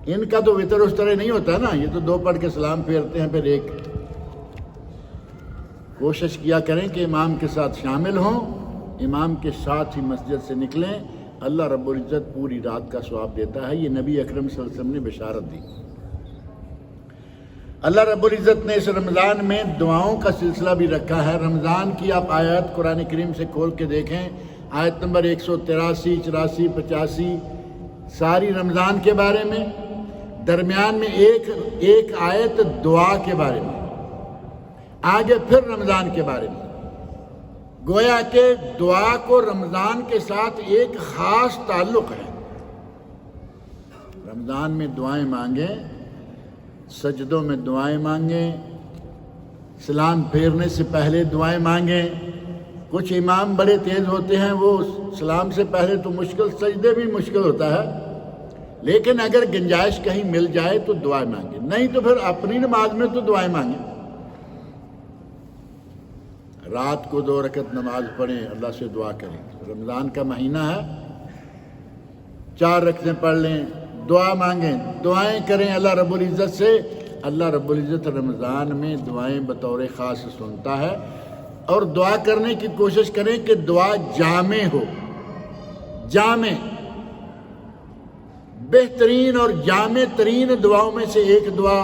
ان کا تو وتر اس طرح نہیں ہوتا نا، یہ تو 2 پڑھ کے سلام پھیرتے ہیں پھر 1۔ کوشش کیا کریں کہ امام کے ساتھ شامل ہوں، امام کے ساتھ ہی مسجد سے نکلیں، اللہ رب العزت پوری رات کا ثواب دیتا ہے، یہ نبی اکرم صلی اللہ علیہ وسلم نے بشارت دی۔ اللہ رب العزت نے اس رمضان میں دعاؤں کا سلسلہ بھی رکھا ہے۔ رمضان کی آپ آیات قرآن کریم سے کھول کے دیکھیں، آیت نمبر 183، 84، 85 ساری رمضان کے بارے میں، درمیان میں ایک آیت دعا کے بارے میں، آگے پھر رمضان کے بارے میں، گویا کہ دعا کو رمضان کے ساتھ ایک خاص تعلق ہے۔ رمضان میں دعائیں مانگیں، سجدوں میں دعائیں مانگیں، سلام پھیرنے سے پہلے دعائیں مانگیں۔ کچھ امام بڑے تیز ہوتے ہیں، وہ سلام سے پہلے تو مشکل، سجدے بھی مشکل ہوتا ہے، لیکن اگر گنجائش کہیں مل جائے تو دعائیں مانگیں، نہیں تو پھر اپنی نماز میں تو دعائیں مانگیں۔ رات کو 2 رکعت نماز پڑھیں، اللہ سے دعا کریں، رمضان کا مہینہ ہے، 4 رکعتیں پڑھ لیں، دعا مانگیں، دعائیں کریں اللہ رب العزت سے۔ اللہ رب العزت رمضان میں دعائیں بطور خاص سنتا ہے، اور دعا کرنے کی کوشش کریں کہ دعا جامع ہو، جامع، بہترین اور جامع ترین دعاؤں میں سے ایک دعا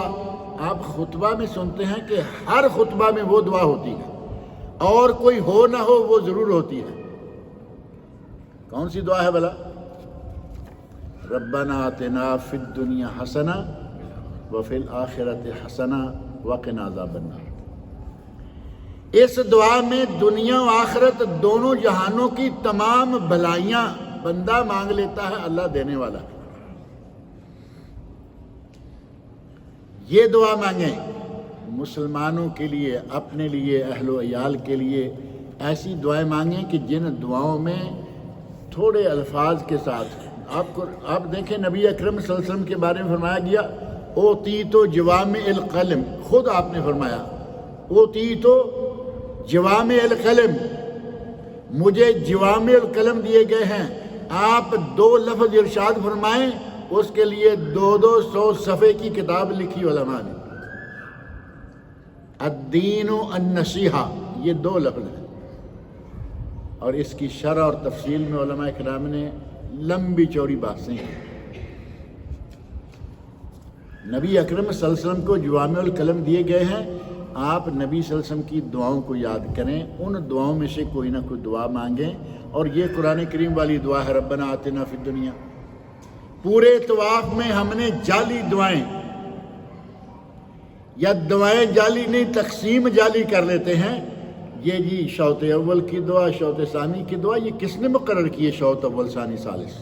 آپ خطبہ میں سنتے ہیں کہ ہر خطبہ میں وہ دعا ہوتی ہے، اور کوئی ہو نہ ہو وہ ضرور ہوتی ہے۔ کون سی دعا ہے بھلا؟ ربنا آتنا فی الدنیا حسنہ وفی الآخرۃ حسنہ وقنا عذاب النار۔ اس دعا میں دنیا و آخرت دونوں جہانوں کی تمام بھلائیاں بندہ مانگ لیتا ہے، اللہ دینے والا ہے۔ یہ دعا مانگیں مسلمانوں کے لیے، اپنے لیے، اہل و عیال کے لیے، ایسی دعائیں مانگیں کہ جن دعاؤں میں تھوڑے الفاظ کے ساتھ آپ دیکھیں نبی اکرم صلی اللہ علیہ وسلم کے بارے میں فرمایا گیا، اوتیتو جوامع القلم، خود آپ نے فرمایا اوتیتو جوامع القلم، مجھے جوامع القلم دیے گئے ہیں۔ آپ 2 لفظ ارشاد فرمائیں، اس کے لیے 200 صفحے کی کتاب لکھی علماء نے۔ الدین و النصیحہ، یہ 2 لفظ ہیں، اور اس کی شرح اور تفصیل میں علماء کرام نے لمبی چوڑی بحثیں ہیں۔ نبی اکرم صلی اللہ علیہ وسلم کو جوامع الکلم دیے گئے ہیں، آپ نبی صلی اللہ علیہ وسلم کی دعاؤں کو یاد کریں، ان دعاؤں میں سے کوئی نہ کوئی دعا مانگیں، اور یہ قرآن کریم والی دعا ہے، ربنا آتنا فی الدنیا۔ پورے طواف میں ہم نے جعلی دعائیں، یا دعائیں جعلی نہیں، تقسیم جعلی کر لیتے ہیں، یہ جی شوط اول کی دعا، شوط ثانی کی دعا، یہ کس نے مقرر کی ہے شوط اول ثانی ثالث؟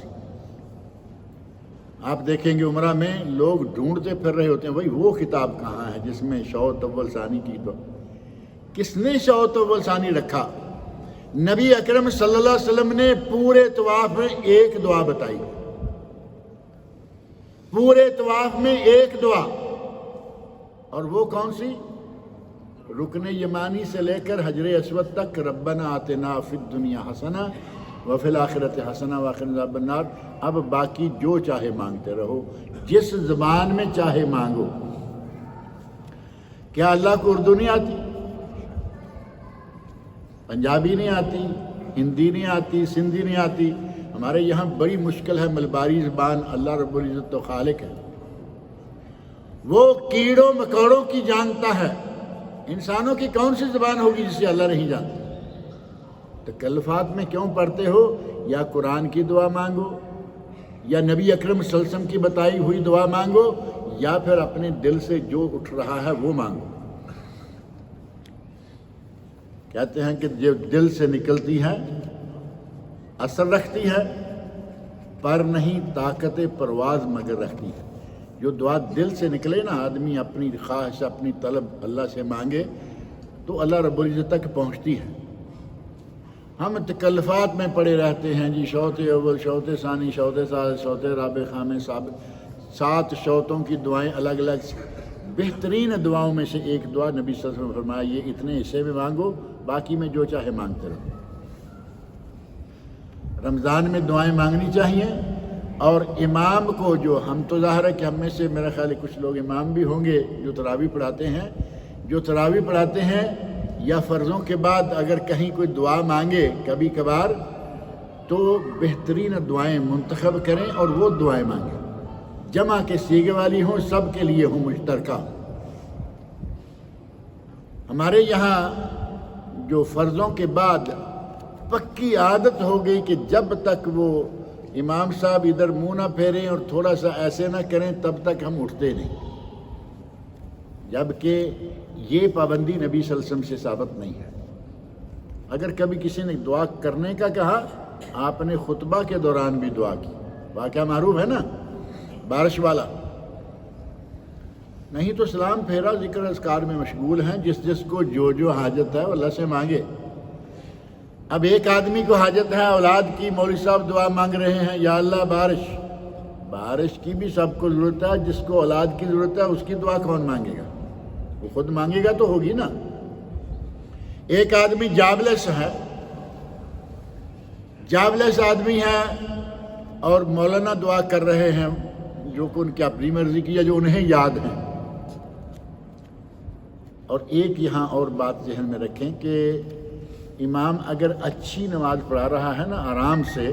آپ دیکھیں گے عمرہ میں لوگ ڈھونڈتے پھر رہے ہوتے ہیں، بھائی وہ کتاب کہاں ہے جس میں شوط اول ثانی کی دعا؟ کس نے شوط اول ثانی رکھا؟ نبی اکرم صلی اللہ علیہ وسلم نے پورے طواف میں ایک دعا بتائی، پورے طواف میں ایک دعا، اور وہ کون سی؟ رکن یمانی سے لے کر حجر اسود تک، ربنا آتنا فی الدنیا حسنہ وفی الآخرۃ حسنہ وقنا عذاب النار۔ اب باقی جو چاہے مانگتے رہو، جس زبان میں چاہے مانگو۔ کیا اللہ کو اردو نہیں آتی؟ پنجابی نہیں آتی، ہندی نہیں آتی، سندھی نہیں آتی. ہمارے یہاں بڑی مشکل ہے ملباری زبان. اللہ رب العزت تو خالق ہے، وہ کیڑوں مکوڑوں کی جانتا ہے. انسانوں کی کون سی زبان ہوگی جسے اللہ نہیں جانتا؟ تکلفات میں کیوں پڑھتے ہو؟ یا قرآن کی دعا مانگو، یا نبی اکرم صلی اللہ علیہ وسلم کی بتائی ہوئی دعا مانگو، یا پھر اپنے دل سے جو اٹھ رہا ہے وہ مانگو. کہتے ہیں کہ جو دل سے نکلتی ہے اثر رکھتی ہے، پر نہیں طاقت پرواز مگر رکھتی ہے. جو دعا دل سے نکلے نا، آدمی اپنی خواہش اپنی طلب اللہ سے مانگے تو اللہ رب العزت تک پہنچتی ہے. ہم تکلفات میں پڑے رہتے ہیں جی، شوط اول، شوط ثانی، شوط ثالث، شوط رابع، خامس، سابع، 7 شوطوں کی دعائیں الگ الگ. بہترین دعاؤں میں سے ایک دعا نبی صلی اللہ علیہ وسلم نے فرمایا یہ اتنے حصے میں مانگو، باقی میں جو چاہے مانگتے رہو. رمضان میں دعائیں مانگنی چاہیے. اور امام کو، جو ہم تو ظاہر ہے کہ ہم میں سے میرا خیال ہے کچھ لوگ امام بھی ہوں گے جو تراویح پڑھاتے ہیں، جو تراویح پڑھاتے ہیں یا فرضوں کے بعد اگر کہیں کوئی دعا مانگے کبھی کبھار تو بہترین دعائیں منتخب کریں اور وہ دعائیں مانگیں، جمع کے سیگے والی ہوں، سب کے لیے ہوں، مشترکہ. ہمارے یہاں جو فرضوں کے بعد پکی عادت ہو گئی کہ جب تک وہ امام صاحب ادھر منہ نہ پھیریں اور تھوڑا سا ایسے نہ کریں تب تک ہم اٹھتے نہیں، جبکہ یہ پابندی نبی صلی اللہ علیہ وسلم سے ثابت نہیں ہے. اگر کبھی کسی نے دعا کرنے کا کہا، آپ نے خطبہ کے دوران بھی دعا کی. واقعہ معروف ہے نا بارش والا. نہیں تو سلام پھیرا، ذکر اذکار میں مشغول ہیں، جس جس کو جو جو حاجت ہے وہ اللہ سے مانگے. اب ایک آدمی کو حاجت ہے اولاد کی، مولوی صاحب دعا مانگ رہے ہیں یا اللہ بارش کی بھی سب کو ضرورت ہے. جس کو اولاد کی ضرورت ہے اس کی دعا کون مانگے گا؟ وہ خود مانگے گا تو ہوگی نا. ایک آدمی جابلس آدمی ہے اور مولانا دعا کر رہے ہیں جو کہ ان کی اپنی مرضی کی ہے، جو انہیں یاد ہے. اور ایک یہاں اور بات ذہن میں رکھیں کہ امام اگر اچھی نماز پڑھا رہا ہے نا آرام سے،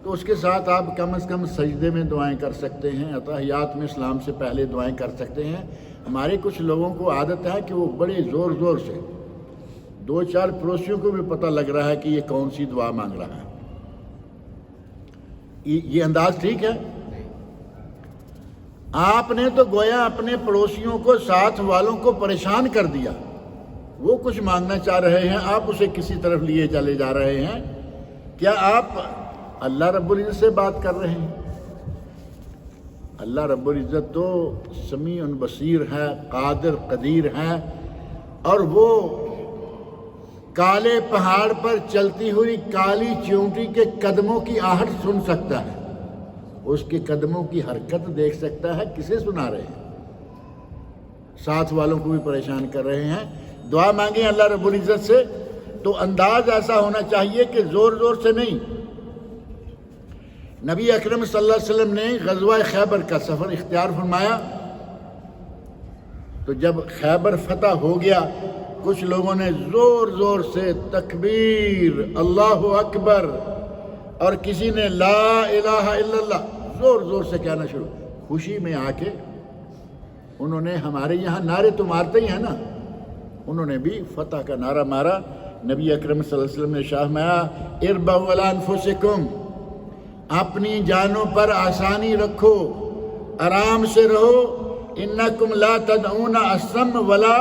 تو اس کے ساتھ آپ کم از کم سجدے میں دعائیں کر سکتے ہیں، اتحیات میں اسلام سے پہلے دعائیں کر سکتے ہیں. ہمارے کچھ لوگوں کو عادت ہے کہ وہ بڑے زور زور سے 2-4 پڑوسیوں کو بھی پتہ لگ رہا ہے کہ یہ کون سی دعا مانگ رہا ہے. یہ انداز ٹھیک ہے؟ آپ نے تو گویا اپنے پڑوسیوں کو، ساتھ والوں کو پریشان کر دیا. وہ کچھ مانگنا چاہ رہے ہیں، آپ اسے کسی طرف لیے چلے جا رہے ہیں. کیا آپ اللہ رب العزت سے بات کر رہے ہیں؟ اللہ رب العزت تو سمیع بصیر ہے، قادر قدیر ہے، اور وہ کالے پہاڑ پر چلتی ہوئی کالی چیونٹی کے قدموں کی آہٹ سن سکتا ہے، اس کے قدموں کی حرکت دیکھ سکتا ہے. کسے سنا رہے ہیں؟ ساتھ والوں کو بھی پریشان کر رہے ہیں. دعا مانگیں اللہ رب العزت سے تو انداز ایسا ہونا چاہیے کہ زور زور سے نہیں. نبی اکرم صلی اللہ علیہ وسلم نے غزوہ خیبر کا سفر اختیار فرمایا تو جب خیبر فتح ہو گیا، کچھ لوگوں نے زور زور سے تکبیر، اللہ اکبر، اور کسی نے لا الہ الا اللہ زور زور سے کہنا شروع. خوشی میں آ کے انہوں نے، ہمارے یہاں نعرے تو مارتے ہی ہیں نا، انہوں نے بھی فتح کا نعرہ مارا. نبی اکرم صلی اللہ علیہ وسلم نے فرمایا اربعوا علی انفسکم، اپنی جانوں پر آسانی رکھو، آرام سے رہو. انکم لا تدعون اصم ولا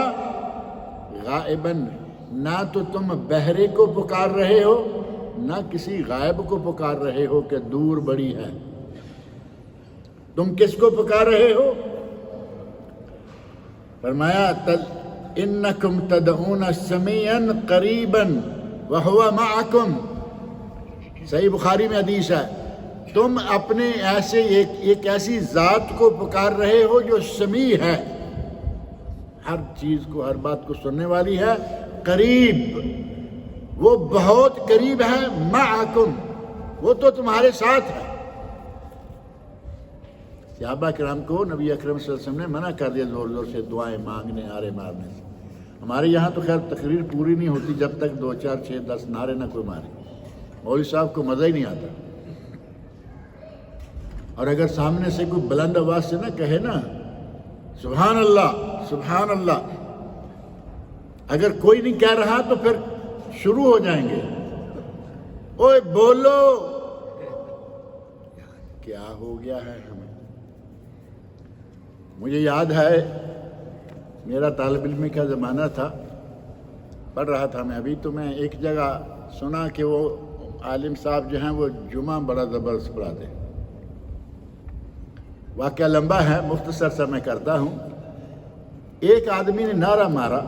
غائبا، نہ تو تم بہرے کو پکار رہے ہو نہ کسی غائب کو پکار رہے ہو کہ دور بڑی ہے. تم کس کو پکار رہے ہو؟ فرمایا انکم تدعون سمیعا قریبا وہو معکم. صحیح بخاری میں حدیث ہے، تم اپنے ایسے ایک ایسی ذات کو پکار رہے ہو جو سمیع ہے، ہر چیز کو، ہر بات کو سننے والی ہے، قریب، وہ بہت قریب ہے، معکم، وہ تو تمہارے ساتھ ہے. صحابہ کرام کو نبی اکرم صلی اللہ علیہ وسلم نے منع کر دیا زور زور سے دعائیں مانگنے، آرے مارنے سے. ہمارے یہاں تو خیر تقریر پوری نہیں ہوتی جب تک 2 4 6 10 نعرے نہ کوئی مارے، مولوی صاحب کو مزہ ہی نہیں آتا۔ اور اگر سامنے سے کوئی بلند آواز سے نہ کہے نا سبحان اللہ سبحان اللہ، اگر کوئی نہیں کہہ رہا تو پھر شروع ہو جائیں گے، اوے بولو، کیا ہو گیا ہے ہمیں۔ مجھے یاد ہے میرا طالب علمی کا زمانہ تھا، پڑھ رہا تھا میں ابھی، تو میں ایک جگہ سنا کہ وہ عالم صاحب جو ہیں وہ جمعہ بڑا زبردست پڑھاتے ہیں۔ واقعہ لمبا ہے، مختصر سا میں کرتا ہوں۔ ایک آدمی نے نعرہ مارا،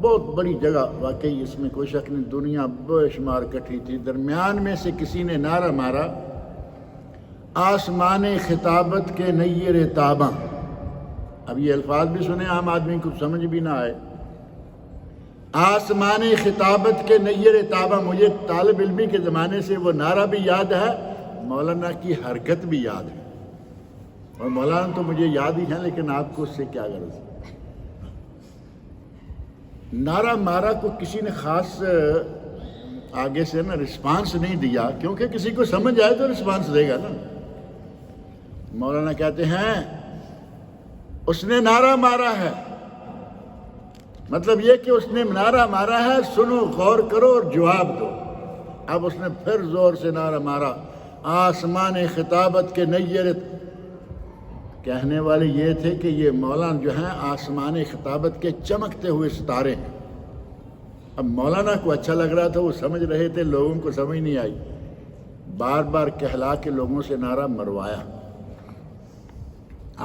بہت بڑی جگہ، واقعی اس میں کوئی شک نہیں، دنیا بے شمار کٹھی تھی، درمیان میں سے کسی نے نعرہ مارا آسمان خطابت کے نیر تاباں۔ اب یہ الفاظ بھی سنے، عام آدمی کو سمجھ بھی نہ آئے، آسمان خطابت کے نیر تاباں۔ مجھے طالب علمی کے زمانے سے وہ نعرہ بھی یاد ہے، مولانا کی حرکت بھی یاد ہے، اور مولانا تو مجھے یاد ہی ہے، لیکن آپ کو اس سے کیا غرض ہے۔ نعرہ مارا کو کسی نے خاص آگے سے نا رسپانس نہیں دیا، کیونکہ کسی کو سمجھ آئے تو رسپانس دے گا نا۔ مولانا کہتے ہیں اس نے نعرہ مارا ہے، مطلب یہ کہ اس نے نعرہ مارا ہے، سنو غور کرو اور جواب دو۔ اب اس نے پھر زور سے نعرہ مارا آسمان خطابت کے نیر۔ کہنے والے یہ تھے کہ یہ مولانا جو ہیں آسمان خطابت کے چمکتے ہوئے ستارے ہیں۔ اب مولانا کو اچھا لگ رہا تھا، وہ سمجھ رہے تھے، لوگوں کو سمجھ نہیں آئی، بار بار کہلا کے لوگوں سے نعرہ مروایا۔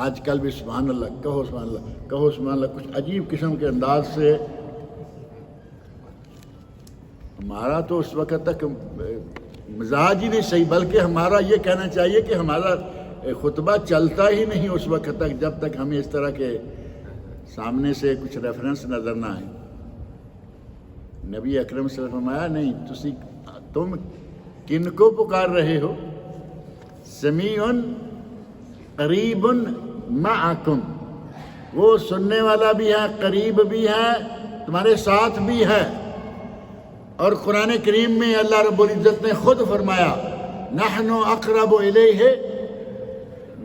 آج کل بھی سبحان اللہ کہو، سبحان اللہ کہو، سبحان اللہ، کچھ عجیب قسم کے انداز سے۔ ہمارا تو اس وقت تک مزاج ہی نہیں صحیح، بلکہ ہمارا یہ کہنا چاہیے کہ ہمارا خطبہ چلتا ہی نہیں اس وقت تک جب تک ہمیں اس طرح کے سامنے سے کچھ ریفرنس نظر نہ آئے۔ نبی اکرم صلی اللہ علیہ وسلم فرمایا نہیں، تم کن کو پکار رہے ہو؟ سمیع قریب معکم، وہ سننے والا بھی ہے، قریب بھی ہے، تمہارے ساتھ بھی ہے۔ اور قرآن کریم میں اللہ رب العزت نے خود فرمایا نحن اقرب الیہ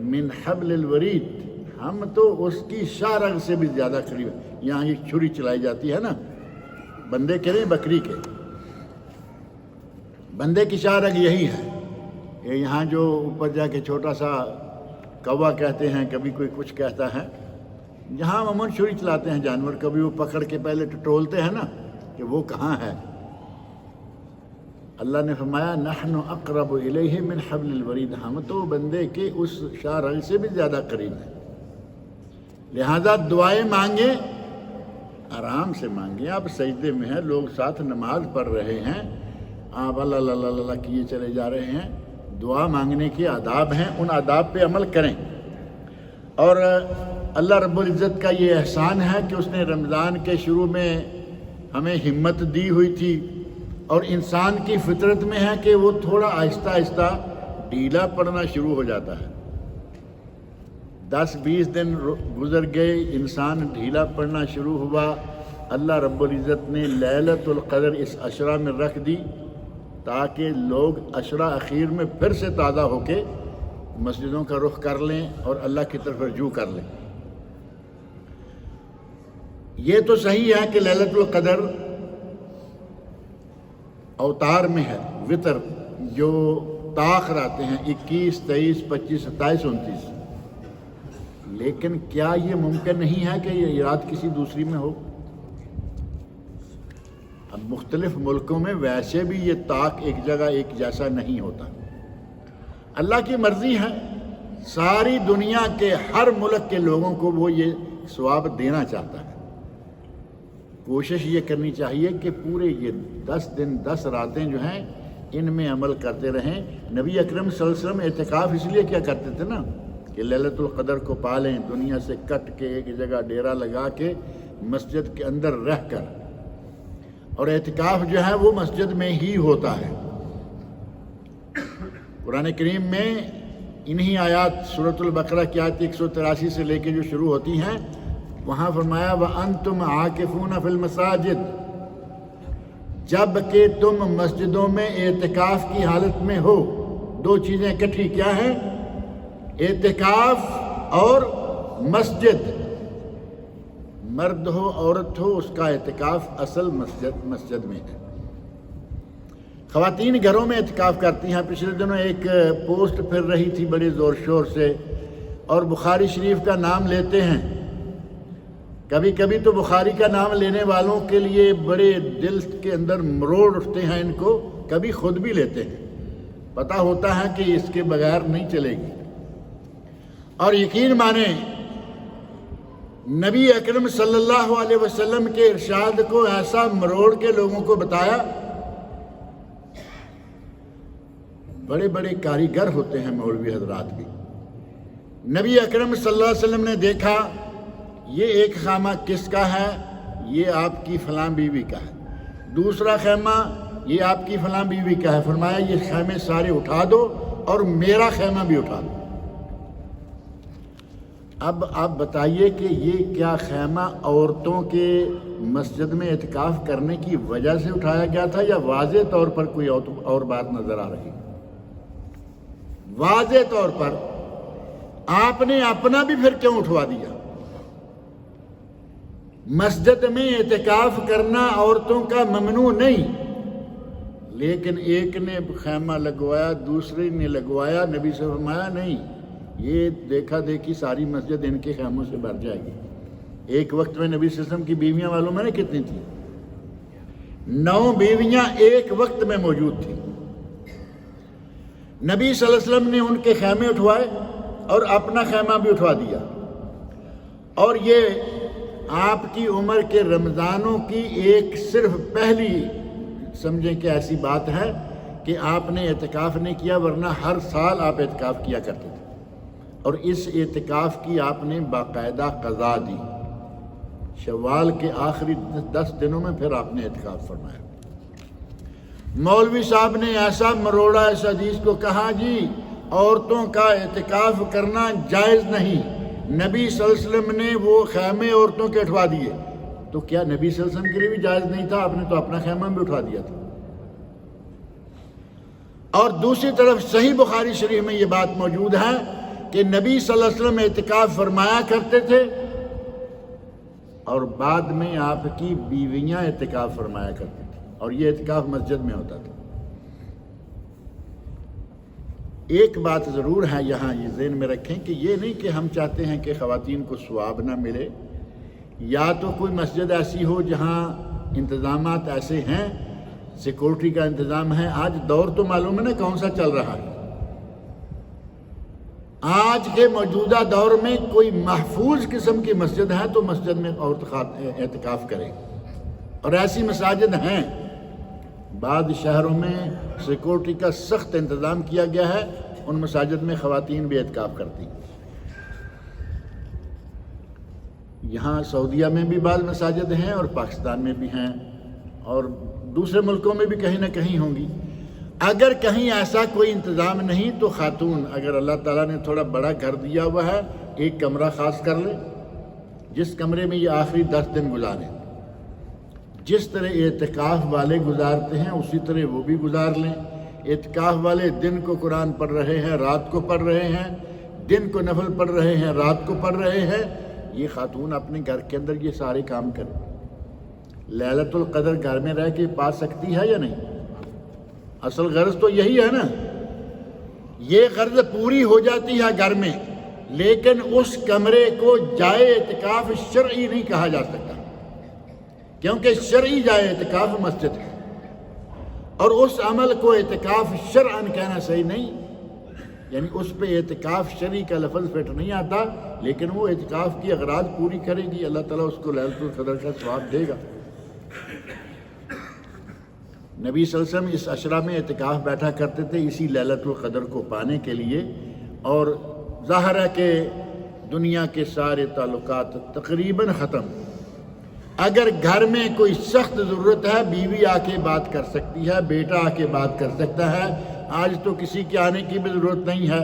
من حبل الورید، ہم تو اس کی شارغ سے بھی زیادہ قریب ہیں۔ یہاں یہ چھری چلائی جاتی ہے نا، بندے کے نہیں بکری کے، بندے کی شارغ یہی ہے۔ یہ یہاں جو اوپر جا کے چھوٹا سا کوا کہتے ہیں، کبھی کوئی کچھ کہتا ہے، جہاں عموماً چھری چلاتے ہیں جانور، کبھی وہ پکڑ کے پہلے ٹٹولتے ہیں نا کہ وہ کہاں ہے۔ اللہ نے فرمایا نحن اقرب الیہ من حبل الورید، ہم تو بندے کے اس شارغ سے بھی زیادہ قریب ہیں۔ لہذا دعائیں مانگیں آرام سے مانگیں۔ آپ سجدے میں ہیں، لوگ ساتھ نماز پڑھ رہے ہیں، آپ اللہ اللہ اللہ اللہ کیے چلے جا رہے ہیں۔ دعا مانگنے کے آداب ہیں، ان آداب پہ عمل کریں۔ اور اللہ رب العزت کا یہ احسان ہے کہ اس نے رمضان کے شروع میں ہمیں ہمت دی ہوئی تھی، اور انسان کی فطرت میں ہے کہ وہ تھوڑا آہستہ آہستہ ڈھیلا پڑنا شروع ہو جاتا ہے۔ 10-20 دن گزر گئے، انسان ڈھیلا پڑنا شروع ہوا۔ اللہ رب العزت نے لیلۃ القدر اس عشرہ میں رکھ دی تاکہ لوگ عشرہ اخیر میں پھر سے تازہ ہو کے مسجدوں کا رخ کر لیں اور اللہ کی طرف رجوع کر لیں۔ یہ تو صحیح ہے کہ لیلۃ القدر اوتار میں ہے، وطر جو تاخر آتے ہیں 21، 23، 25، 27، 29، لیکن کیا یہ ممکن نہیں ہے کہ یہ رات کسی دوسری میں ہو؟ اب مختلف ملکوں میں ویسے بھی یہ طاق ایک جگہ ایک جیسا نہیں ہوتا۔ اللہ کی مرضی ہے، ساری دنیا کے ہر ملک کے لوگوں کو وہ یہ ثواب دینا چاہتا ہے۔ کوشش یہ کرنی چاہیے کہ پورے یہ 10 دن 10 راتیں جو ہیں ان میں عمل کرتے رہیں۔ نبی اکرم صلی اللہ علیہ وسلم اعتکاف اس لیے کیا کرتے تھے نا کہ لیلۃ القدر کو پالیں، دنیا سے کٹ کے ایک جگہ ڈیرا لگا کے مسجد کے اندر رہ کر، اور اعتکاف جو ہے وہ مسجد میں ہی ہوتا ہے۔ قرآن کریم میں انہی آیات سورۃ البقرہ کی آیت 183 سے لے کے جو شروع ہوتی ہیں، وہاں فرمایا وَأَنْتُمْ عَاكِفُونَ فِي الْمَسَاجِدِ، جب کہ تم مسجدوں میں اعتکاف کی حالت میں ہو۔ دو چیزیں اکٹھی کیا ہیں؟ اعتکاف اور مسجد۔ مرد ہو عورت ہو، اس کا اعتکاف اصل مسجد میں ہے۔ خواتین گھروں میں اعتکاف کرتی ہیں۔ پچھلے دنوں ایک پوسٹ پھر رہی تھی بڑے زور شور سے، اور بخاری شریف کا نام لیتے ہیں۔ کبھی کبھی تو بخاری کا نام لینے والوں کے لیے بڑے دل کے اندر مروڑ اٹھتے ہیں ان کو، کبھی خود بھی لیتے ہیں، پتہ ہوتا ہے کہ اس کے بغیر نہیں چلے گی۔ اور یقین مانیں، نبی اکرم صلی اللہ علیہ وسلم کے ارشاد کو ایسا مروڑ کے لوگوں کو بتایا۔ بڑے بڑے کاریگر ہوتے ہیں مولوی حضرات بھی۔ نبی اکرم صلی اللہ علیہ وسلم نے دیکھا یہ ایک خیمہ کس کا ہے؟ یہ آپ کی فلاں بیوی کا ہے۔ دوسرا خیمہ یہ آپ کی فلاں بیوی کا ہے۔ فرمایا یہ خیمے سارے اٹھا دو اور میرا خیمہ بھی اٹھا دو۔ اب آپ بتائیے کہ یہ کیا خیمہ عورتوں کے مسجد میں اعتکاف کرنے کی وجہ سے اٹھایا گیا تھا، یا واضح طور پر کوئی اور بات نظر آ رہی؟ واضح طور پر آپ نے اپنا بھی پھر کیوں اٹھوا دیا؟ مسجد میں اعتکاف کرنا عورتوں کا ممنوع نہیں، لیکن ایک نے خیمہ لگوایا، دوسرے نے لگوایا، نبی سے فرمایا نہیں، یہ دیکھا دیکھی ساری مسجد ان کے خیموں سے بھر جائے گی۔ ایک وقت میں نبی صلی اللہ علیہ وسلم کی بیویاں معلوم ہے نا کتنی تھیں؟ 9 بیویاں ایک وقت میں موجود تھیں۔ نبی صلی اللہ علیہ وسلم نے ان کے خیمے اٹھوائے اور اپنا خیمہ بھی اٹھوا دیا۔ اور یہ آپ کی عمر کے رمضانوں کی ایک صرف پہلی سمجھیں کہ ایسی بات ہے کہ آپ نے اعتکاف نہیں کیا، ورنہ ہر سال آپ اعتکاف کیا کرتے تھے، اور اس اعتکاف کی آپ نے باقاعدہ قضا دی۔ شوال کے آخری 10 دنوں میں پھر آپ نے اعتکاف فرمایا۔ مولوی صاحب نے ایسا مروڑا اس حدیث کو، کہا جی عورتوں کا اعتکاف کرنا جائز نہیں، نبی صلی اللہ علیہ وسلم نے وہ خیمے عورتوں کے اٹھوا دیے، تو کیا نبی صلی اللہ علیہ وسلم کے لیے بھی جائز نہیں تھا؟ آپ نے تو اپنا خیمہ بھی اٹھوا دیا تھا۔ اور دوسری طرف صحیح بخاری شریف میں یہ بات موجود ہے کہ نبی صلی اللہ علیہ وسلم اعتکاف فرمایا کرتے تھے، اور بعد میں آپ کی بیویاں اعتکاف فرمایا کرتی تھیں، اور یہ اعتکاف مسجد میں ہوتا تھا۔ ایک بات ضرور ہے یہاں یہ ذہن میں رکھیں کہ یہ نہیں کہ ہم چاہتے ہیں کہ خواتین کو ثواب نہ ملے، یا تو کوئی مسجد ایسی ہو جہاں انتظامات ایسے ہیں، سیکورٹی کا انتظام ہے۔ آج دور تو معلوم ہے نا کون سا چل رہا ہے۔ آج کے موجودہ دور میں کوئی محفوظ قسم کی مسجد ہے تو مسجد میں عورت اعتکاف کرے، اور ایسی مساجد ہیں۔ بعض شہروں میں سیکورٹی کا سخت انتظام کیا گیا ہے، ان مساجد میں خواتین بھی اعتکاف کرتی ہیں۔ یہاں سعودیہ میں بھی بعض مساجد ہیں، اور پاکستان میں بھی ہیں، اور دوسرے ملکوں میں بھی کہیں نہ کہیں ہوں گی۔ اگر کہیں ایسا کوئی انتظام نہیں تو خاتون، اگر اللہ تعالیٰ نے تھوڑا بڑا گھر دیا ہوا ہے، ایک کمرہ خاص کر لیں، جس کمرے میں یہ آخری 10 دن گزاریں۔ جس طرح اعتکاف والے گزارتے ہیں اسی طرح وہ بھی گزار لیں۔ اعتکاف والے دن کو قرآن پڑھ رہے ہیں، رات کو پڑھ رہے ہیں، دن کو نفل پڑھ رہے ہیں، رات کو پڑھ رہے ہیں۔ یہ خاتون اپنے گھر کے اندر یہ سارے کام کریں۔ لیلۃ القدر گھر میں رہ کے پا سکتی ہے یا نہیں؟ اصل غرض تو یہی ہے نا، یہ غرض پوری ہو جاتی ہے گھر میں، لیکن اس کمرے کو جائے اعتکاف شرعی نہیں کہا جا سکتا، کیونکہ شرعی جائے اعتکاف مسجد ہے، اور اس عمل کو اعتکاف شرعاً کہنا صحیح نہیں، یعنی اس پہ اعتکاف شرعی کا لفظ فٹ نہیں آتا، لیکن وہ اعتکاف کی اغراض پوری کرے گی، اللہ تعالیٰ اس کو لیلۃ القدر کا ثواب دے گا۔ نبی صلی اللہ علیہ وسلم اس عشرہ میں اعتکاف بیٹھا کرتے تھے اسی لیلۃ القدر کو پانے کے لیے، اور ظاہر ہے کہ دنیا کے سارے تعلقات تقریباً ختم۔ اگر گھر میں کوئی سخت ضرورت ہے، بیوی آ کے بات کر سکتی ہے، بیٹا آ کے بات کر سکتا ہے، آج تو کسی کے آنے کی بھی ضرورت نہیں ہے،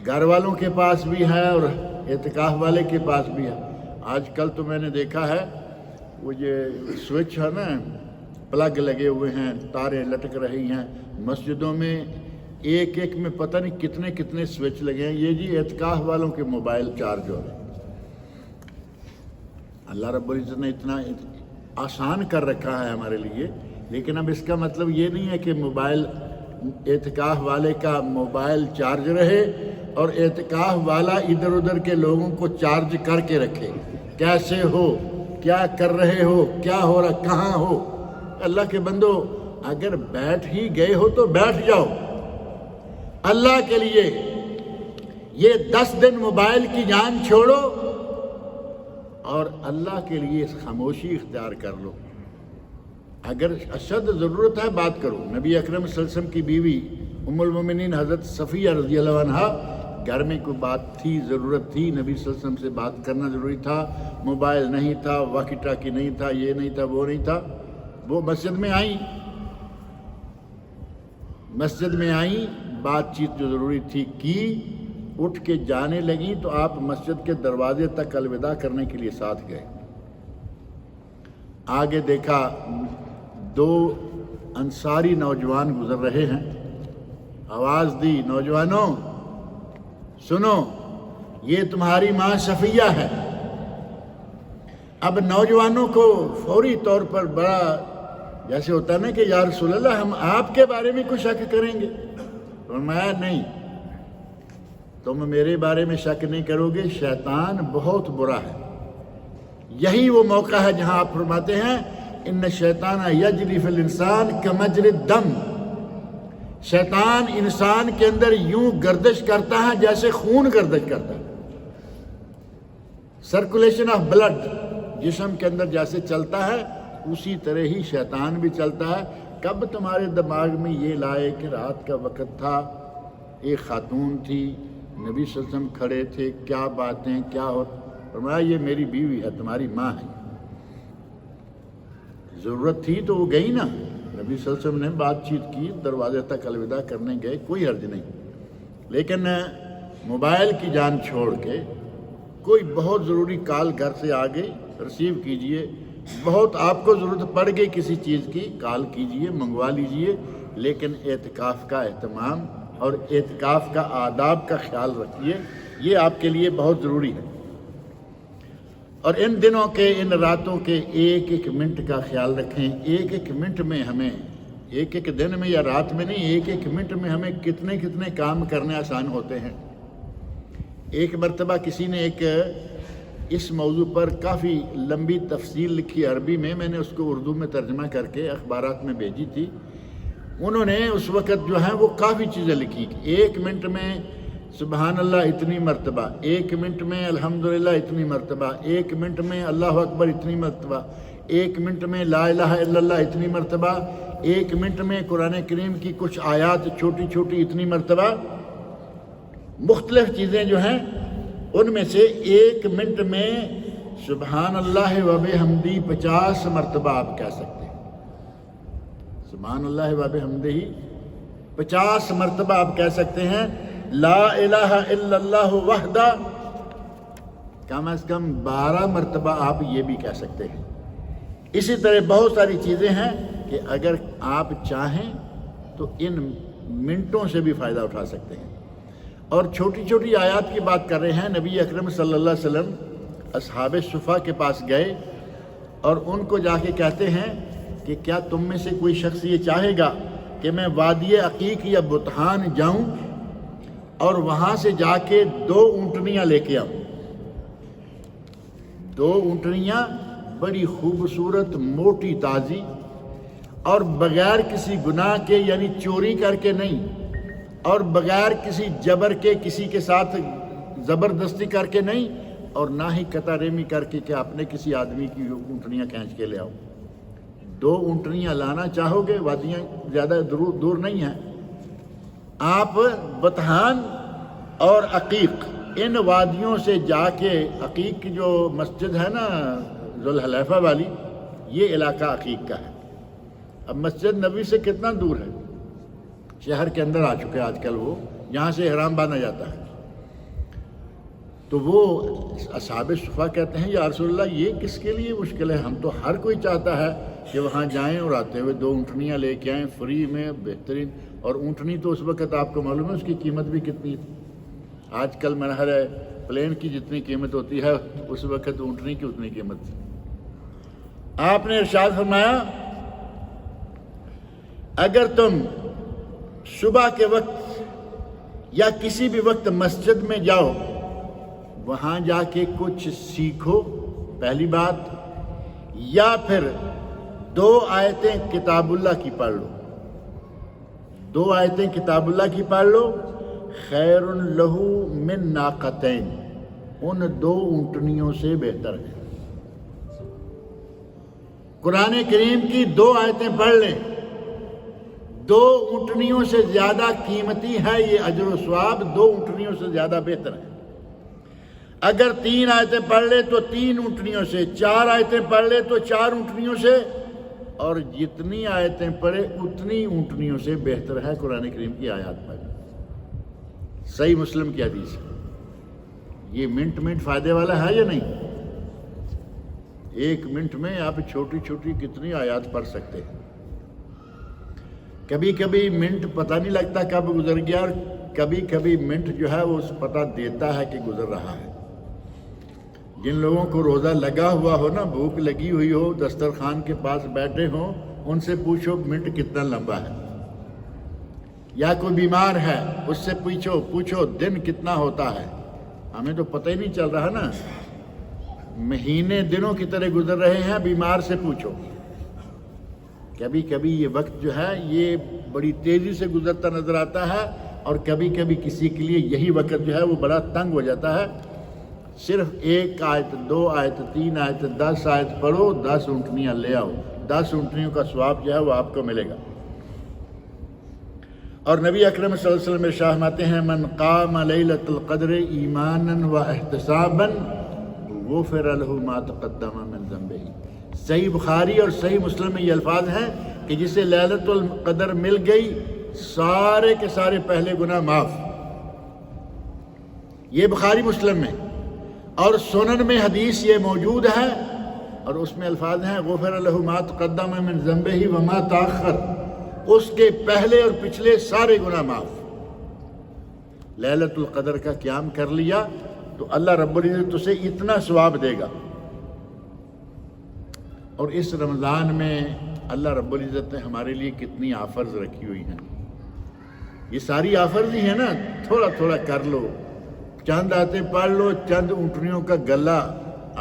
گھر والوں کے پاس بھی ہے اور اعتکاف والے کے پاس بھی ہے۔ آج کل تو میں نے دیکھا ہے وہ یہ سوئچ ہے نا، پلگ لگے ہوئے ہیں، تاریں لٹک رہی ہیں مسجدوں میں، ایک ایک میں پتہ نہیں کتنے کتنے سوئچ لگے ہیں، یہ جی اعتکاف والوں کے موبائل چارج ہو رہے ہیں۔ اللہ رب العزت نے اتنا آسان کر رکھا ہے ہمارے لیے، لیکن اب اس کا مطلب یہ نہیں ہے کہ موبائل اعتکاف والے کا موبائل چارج رہے اور اعتکاف والا ادھر ادھر کے لوگوں کو چارج کر کے رکھے، کیسے ہو، کیا کر رہے ہو، کیا ہو رہا، کہاں ہو۔ اللہ کے بندو، اگر بیٹھ ہی گئے ہو تو بیٹھ جاؤ اللہ کے لیے۔ یہ 10 دن موبائل کی جان چھوڑو اور اللہ کے لیے خاموشی اختیار کر لو۔ اگر اشد ضرورت ہے بات کرو۔ نبی اکرم صلی اللہ علیہ وسلم کی بیوی ام المومنین حضرت صفیہ رضی اللہ عنہا، گھر میں کوئی بات تھی، ضرورت تھی، نبی صلی اللہ علیہ وسلم سے بات کرنا ضروری تھا، موبائل نہیں تھا، واکی ٹاکی نہیں تھا، یہ نہیں تھا، وہ نہیں تھا، وہ مسجد میں آئیں، بات چیت جو ضروری تھی کی، اٹھ کے جانے لگیں تو آپ مسجد کے دروازے تک الوداع کرنے کے لیے ساتھ گئے۔ آگے دیکھا 2 انصاری نوجوان گزر رہے ہیں، آواز دی، نوجوانوں سنو، یہ تمہاری ماں صفیہ ہے۔ اب نوجوانوں کو فوری طور پر بڑا جیسے ہوتا ہے نا کہ یا رسول اللہ ہم آپ کے بارے میں کچھ شک کریں گے، فرمایا نہیں، تم میرے بارے میں شک نہیں کرو گے، شیطان بہت برا ہے۔ یہی وہ موقع ہے جہاں آپ فرماتے ہیں ان الشیطان یجری فی الانسان کمجری الدم، شیطان انسان کے اندر یوں گردش کرتا ہے جیسے خون گردش کرتا ہے، سرکولیشن آف بلڈ جسم کے اندر جیسے چلتا ہے اسی طرح ہی شیطان بھی چلتا ہے۔ کب تمہارے دماغ میں یہ لائے کہ رات کا وقت تھا، ایک خاتون تھی، نبی صلی اللہ علیہ وسلم کھڑے تھے، کیا باتیں کیا ہو، فرمایا یہ میری بیوی ہے، تمہاری ماں ہے۔ ضرورت تھی تو وہ گئی نا، نبی صلی اللہ علیہ وسلم نے بات چیت کی، دروازے تک الوداع کرنے گئے، کوئی حرج نہیں۔ لیکن موبائل کی جان چھوڑ کے کوئی بہت ضروری کال گھر سے آ گئی، ریسیو کیجئے، بہت آپ کو ضرورت پڑ گئی کسی چیز کی، کال کیجئے، منگوا لیجئے، لیکن اعتکاف کا اہتمام اور اعتکاف کا آداب کا خیال رکھیے، یہ آپ کے لیے بہت ضروری ہے۔ اور ان دنوں کے، ان راتوں کے ایک ایک منٹ کا خیال رکھیں۔ ایک ایک منٹ میں ہمیں، ایک ایک دن میں یا رات میں نہیں، ایک ایک منٹ میں ہمیں کتنے کتنے کام کرنے آسان ہوتے ہیں۔ ایک مرتبہ کسی نے ایک اس موضوع پر کافی لمبی تفصیل لکھی عربی میں، میں نے اس کو اردو میں ترجمہ کر کے اخبارات میں بھیجی تھی۔ انہوں نے اس وقت جو ہے وہ کافی چیزیں لکھی، 1 منٹ میں سبحان اللہ اتنی مرتبہ، 1 منٹ میں الحمدللہ اتنی مرتبہ، 1 منٹ میں اللہ اکبر اتنی مرتبہ، 1 منٹ میں لا الہ الا اللہ اتنی مرتبہ، 1 منٹ میں قرآن کریم کی کچھ آیات چھوٹی چھوٹی اتنی مرتبہ، مختلف چیزیں جو ہیں ان میں سے 1 منٹ میں سبحان اللہ و بحمدہ 50 مرتبہ آپ کہہ سکتے ہیں۔ سبحان اللہ و بحمدہ 50 مرتبہ آپ کہہ سکتے ہیں۔ لا الہ الا اللہ وحدہ کم از کم 12 مرتبہ آپ یہ بھی کہہ سکتے ہیں۔ اسی طرح بہت ساری چیزیں ہیں کہ اگر آپ چاہیں تو ان منٹوں سے بھی فائدہ اٹھا سکتے ہیں۔ اور چھوٹی چھوٹی آیات کی بات کر رہے ہیں۔ نبی اکرم صلی اللہ علیہ وسلم اصحاب صفا کے پاس گئے اور ان کو جا کے کہتے ہیں کہ کیا تم میں سے کوئی شخص یہ چاہے گا کہ میں وادی عقیق یا بطحان جاؤں اور وہاں سے جا کے 2 اونٹنیاں لے کے آؤں؟ 2 اونٹنیاں بڑی خوبصورت، موٹی تازی، اور بغیر کسی گناہ کے، یعنی چوری کر کے نہیں، اور بغیر کسی جبر کے، کسی کے ساتھ زبردستی کر کے نہیں، اور نہ ہی قطع رحمی کر کے کہ آپ نے کسی آدمی کی اونٹنیاں کھینچ کے لے آؤ۔ 2 اونٹنیاں لانا چاہو گے، وادیاں زیادہ دور نہیں ہیں، آپ بطحان اور عقیق ان وادیوں سے جا کے، عقیق کی جو مسجد ہے نا ذوالحلیفہ والی، یہ علاقہ عقیق کا ہے۔ اب مسجد نبوی سے کتنا دور ہے؟ شہر کے اندر آ چکے آج کل وہ، یہاں سے احرام باندھا جاتا ہے۔ تو وہ اصحاب صفا کہتے ہیں یا رسول اللہ یہ کس کے لیے مشکل ہے، ہم تو ہر کوئی چاہتا ہے کہ وہاں جائیں اور آتے ہوئے 2 اونٹنیاں لے کے آئیں فری میں بہترین. اور اونٹنی تو اس وقت آپ کو معلوم ہے اس کی قیمت بھی کتنی تھی. آج کل مرحلہ پلین کی جتنی قیمت ہوتی ہے اس وقت اونٹنی کی اتنی قیمت تھی. آپ نے ارشاد فرمایا اگر تم صبح کے وقت یا کسی بھی وقت مسجد میں جاؤ، وہاں جا کے کچھ سیکھو پہلی بات، یا پھر 2 آیتیں کتاب اللہ کی پڑھ لو، 2 آیتیں کتاب اللہ کی پڑھ لو، خیر لہو من ناقتین، ان 2 اونٹنیوں سے بہتر ہے. قرآن کریم کی 2 آیتیں پڑھ لیں، 2 اونٹنیوں سے زیادہ قیمتی ہے یہ اجر و ثواب، 2 اونٹنیوں سے زیادہ بہتر ہے. اگر 3 آیتیں پڑھ لے تو 3 اونٹنیوں سے، 4 آیتیں پڑھ لے تو 4 اونٹنیوں سے، اور جتنی آیتیں پڑھے اتنی اونٹنیوں سے بہتر ہے قرآن کریم کی آیات پڑھ. صحیح مسلم کی حدیث ہے. یہ منٹ فائدے والا ہے یا نہیں؟ 1 منٹ میں آپ چھوٹی چھوٹی کتنی آیات پڑھ سکتے ہیں. کبھی کبھی منٹ پتہ نہیں لگتا کب گزر گیا، اور کبھی کبھی منٹ جو ہے وہ پتہ دیتا ہے کہ گزر رہا ہے. جن لوگوں کو روزہ لگا ہوا ہو نا، بھوک لگی ہوئی ہو، دسترخوان کے پاس بیٹھے ہوں، ان سے پوچھو منٹ کتنا لمبا ہے. یا کوئی بیمار ہے اس سے پوچھو دن کتنا ہوتا ہے. ہمیں تو پتہ ہی نہیں چل رہا نا، مہینے دنوں کی طرح گزر رہے ہیں. بیمار سے پوچھو. کبھی کبھی یہ وقت جو ہے یہ بڑی تیزی سے گزرتا نظر آتا ہے، اور کبھی کبھی کسی کے لیے یہی وقت جو ہے وہ بڑا تنگ ہو جاتا ہے. صرف 1 آیت 2 آیت 3 آیت 10 آیت پڑھو، 10 اونٹنیاں لے آؤ، 10 اونٹنیوں کا ثواب جو ہے وہ آپ کو ملے گا. اور نبی اکرم صلی اللہ علیہ وسلم ارشاد فرماتے ہیں من قام لیلۃ القدر ایمانا واحتسابا غفر له ما تقدم من ذنبہ. صحیح بخاری اور صحیح مسلم میں یہ الفاظ ہیں کہ جسے لیلۃ القدر مل گئی سارے کے سارے پہلے گناہ معاف. یہ بخاری مسلم میں، اور سنن میں حدیث یہ موجود ہے، اور اس میں الفاظ ہیں غفر له ما تقدم من ذنبہ وما تاخر، اس کے پہلے اور پچھلے سارے گناہ معاف. لیلۃ القدر کا قیام کر لیا تو اللہ رب العزت اسے اتنا ثواب دے گا. اور اس رمضان میں اللہ رب العزت نے ہمارے لیے کتنی آفرز رکھی ہوئی ہیں. یہ ساری آفرز ہی ہیں نا. تھوڑا تھوڑا کر لو، چند آیتیں پڑھ لو، چند اونٹنیوں کا گلا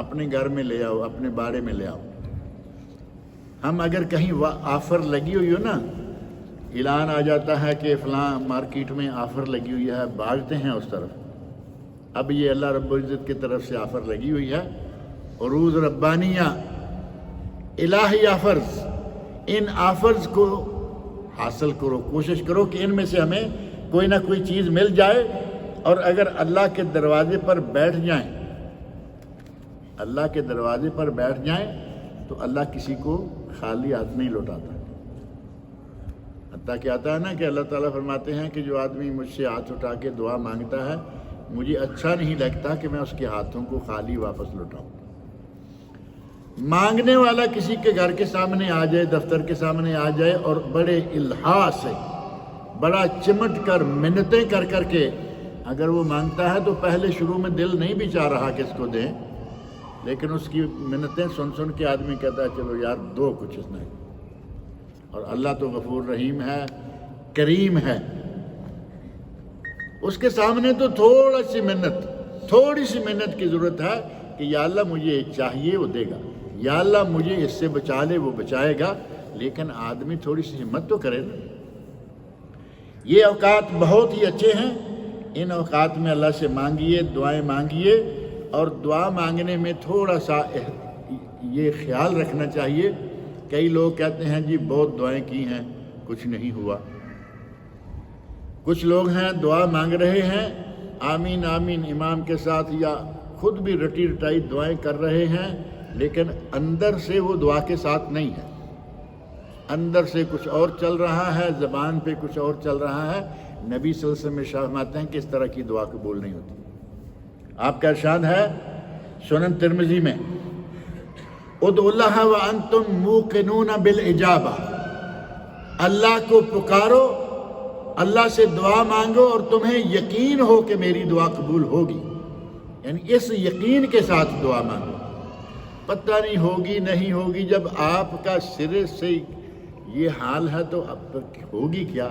اپنے گھر میں لے آؤ، اپنے باڑے میں لے آؤ. ہم اگر کہیں آفر لگی ہوئی ہو نا، اعلان آ جاتا ہے کہ فلاں مارکیٹ میں آفر لگی ہوئی ہے، بھاگتے ہیں اس طرف. اب یہ اللہ رب العزت کی طرف سے آفر لگی ہوئی ہے، عروض ربانیہ، الہی آفرز. ان آفرز کو حاصل کرو، کوشش کرو کہ ان میں سے ہمیں کوئی نہ کوئی چیز مل جائے. اور اگر اللہ کے دروازے پر بیٹھ جائیں، اللہ کے دروازے پر بیٹھ جائیں تو اللہ کسی کو خالی ہاتھ نہیں لوٹاتا. حتیٰ کہ آتا ہے نا کہ اللہ تعالیٰ فرماتے ہیں کہ جو آدمی مجھ سے ہاتھ اٹھا کے دعا مانگتا ہے مجھے اچھا نہیں لگتا کہ میں اس کے ہاتھوں کو خالی واپس لوٹاؤں. مانگنے والا کسی کے گھر کے سامنے آ جائے، دفتر کے سامنے آ جائے، اور بڑے الہا سے، بڑا چمٹ کر، منتیں کر کر کے اگر وہ مانگتا ہے تو پہلے شروع میں دل نہیں بھی چاہ رہا کہ اس کو دیں، لیکن اس کی منتیں سن سن کے آدمی کہتا ہے چلو یار دو کچھ اس نے. اور اللہ تو غفور رحیم ہے، کریم ہے. اس کے سامنے تو تھوڑی سی منت کی ضرورت ہے کہ یا اللہ مجھے یہ چاہیے، وہ دے گا. یا اللہ مجھے اس سے بچا لے، وہ بچائے گا. لیکن آدمی تھوڑی سی ہمت تو کرے نا. یہ اوقات بہت ہی اچھے ہیں. ان اوقات میں اللہ سے مانگیے، دعائیں مانگیے. اور دعا مانگنے میں تھوڑا سا یہ خیال رکھنا چاہیے. کئی لوگ کہتے ہیں جی بہت دعائیں کی ہیں کچھ نہیں ہوا. کچھ لوگ ہیں دعا مانگ رہے ہیں، آمین آمین امام کے ساتھ، یا خود بھی رٹی رٹائی دعائیں کر رہے ہیں، لیکن اندر سے وہ دعا کے ساتھ نہیں ہے. اندر سے کچھ اور چل رہا ہے، زبان پہ کچھ اور چل رہا ہے. نبی صلی اللہ علیہ وسلم ارشاد فرماتے ہیں کہ اس طرح کی دعا قبول نہیں ہوتی. آپ کا ارشاد ہے سنن ترمذی میں، ادعوا اللہ وانتم موقنون بالاجابہ، اللہ کو پکارو، اللہ سے دعا مانگو اور تمہیں یقین ہو کہ میری دعا قبول ہوگی، یعنی اس یقین کے ساتھ دعا مانگو۔ پتہ نہیں ہوگی نہیں ہوگی، جب آپ کا سرے سے یہ حال ہے تو اب ہوگی کیا؟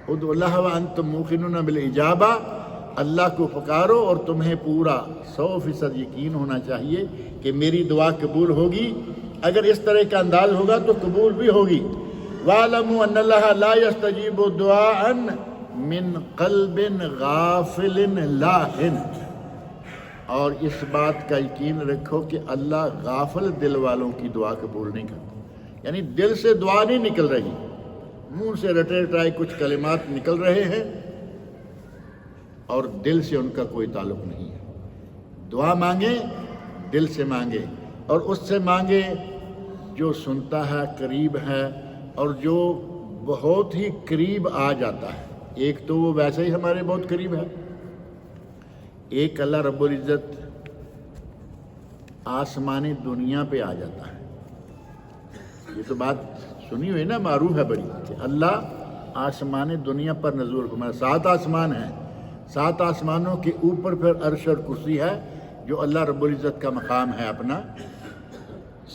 ادعوا اللہ وانتم موقنون بالاجابہ، اللہ کو پکارو اور تمہیں پورا 100% یقین ہونا چاہیے کہ میری دعا قبول ہوگی۔ اگر اس طرح کا انداز ہوگا تو قبول بھی ہوگی۔ وَاعْلَمُوا أَنَّ اللَّهَ لَا يَسْتَجِيبُ دُعَاءً مِّن قَلْبٍ غَافِلٍ لَاهٍ، اور اس بات کا یقین رکھو کہ اللہ غافل دل والوں کی دعا قبول نہیں کرتا، یعنی دل سے دعا نہیں نکل رہی، منہ سے رٹے رٹائے کچھ کلمات نکل رہے ہیں اور دل سے ان کا کوئی تعلق نہیں ہے۔ دعا مانگے دل سے مانگے، اور اس سے مانگے جو سنتا ہے، قریب ہے، اور جو بہت ہی قریب آ جاتا ہے۔ ایک تو وہ ویسے ہی ہمارے بہت قریب ہے، ایک اللہ رب العزت آسمانی دنیا پہ آ جاتا ہے۔ یہ تو بات سنی ہوئی نا، معروف ہے بڑی، کہ اللہ آسمانی دنیا پر نزول فرمایا۔ 7 آسمان ہیں، 7 آسمانوں کے اوپر پھر عرش اور کرسی ہے جو اللہ رب العزت کا مقام ہے اپنا۔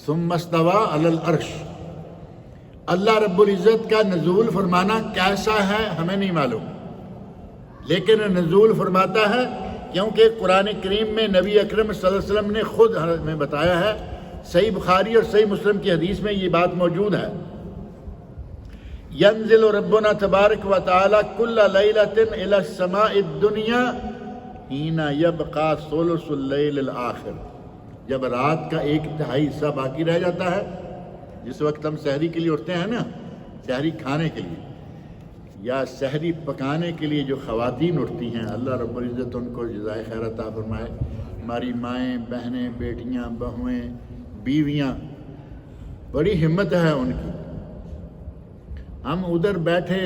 ثم استوى علی العرش، اللہ رب العزت کا نزول فرمانا کیسا ہے ہمیں نہیں معلوم، لیکن نزول فرماتا ہے کیونکہ قرآن کریم میں نبی اکرم صلی اللہ علیہ وسلم نے خود ہمیں بتایا ہے، صحیح بخاری اور صحیح مسلم کی حدیث میں یہ بات موجود ہے۔ ینزل ربنا تبارک و تعالی کل لیلۃ الی السماء الدنیا حین یبقى ثلث اللیل الآخر، جب رات کا 1/3 حصہ باقی رہ جاتا ہے، جس وقت ہم سحری کے لیے اٹھتے ہیں نا، سحری کھانے کے لیے یا سحری پکانے کے لیے جو خواتین اٹھتی ہیں، اللہ رب العزت ان کو جزائے خیر عطا فرمائے، ہماری مائیں، بہنیں، بیٹیاں، بہویں، بیویاں، بڑی ہمت ہے ان کی۔ ہم ادھر بیٹھے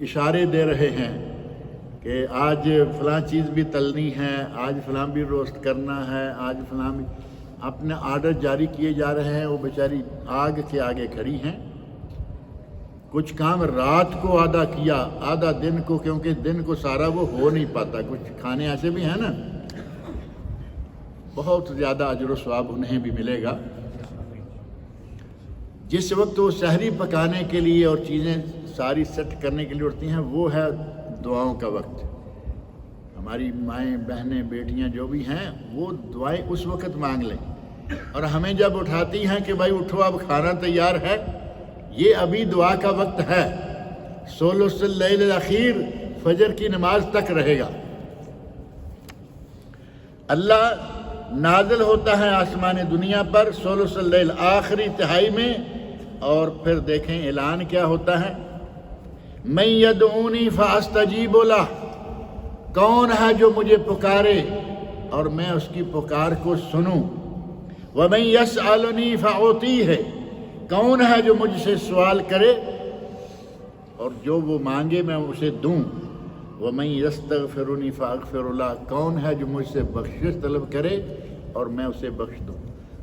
اشارے دے رہے ہیں کہ آج فلاں چیز بھی تلنی ہے، آج فلاں بھی روسٹ کرنا ہے، آج فلاں بھی، اپنے آرڈر جاری کیے جا رہے ہیں، وہ بیچاری آگ کے آگے کھڑی ہیں۔ کچھ کام رات کو آدھا کیا، آدھا دن کو، کیونکہ دن کو سارا وہ ہو نہیں پاتا، کچھ کھانے ایسے بھی ہیں نا، بہت زیادہ اجر و ثواب انہیں بھی ملے گا۔ جس وقت وہ سحری پکانے کے لیے اور چیزیں ساری سیٹ کرنے کے لیے اٹھتی ہیں، وہ ہے دعاؤں کا وقت۔ ہماری مائیں، بہنیں، بیٹیاں جو بھی ہیں، وہ دعائیں اس وقت مانگ لیں، اور ہمیں جب اٹھاتی ہیں کہ بھائی اٹھو اب کھانا تیار ہے، یہ ابھی دعا کا وقت ہے، ثلث اللیل الاخیر، فجر کی نماز تک رہے گا۔ اللہ نازل ہوتا ہے آسمان دنیا پر ثلث اللیل، آخری تہائی میں، اور پھر دیکھیں اعلان کیا ہوتا ہے، من یدعونی فاستجیب لہ، کون ہے جو مجھے پکارے اور میں اس کی پکار کو سنوں، ومن یسألنی فاعطیہ، کون ہے جو مجھ سے سوال کرے اور جو وہ مانگے میں اسے دوں، ومن یستغفرنی فاغفر لہ، کون ہے جو مجھ سے بخشش طلب کرے اور میں اسے بخش دوں۔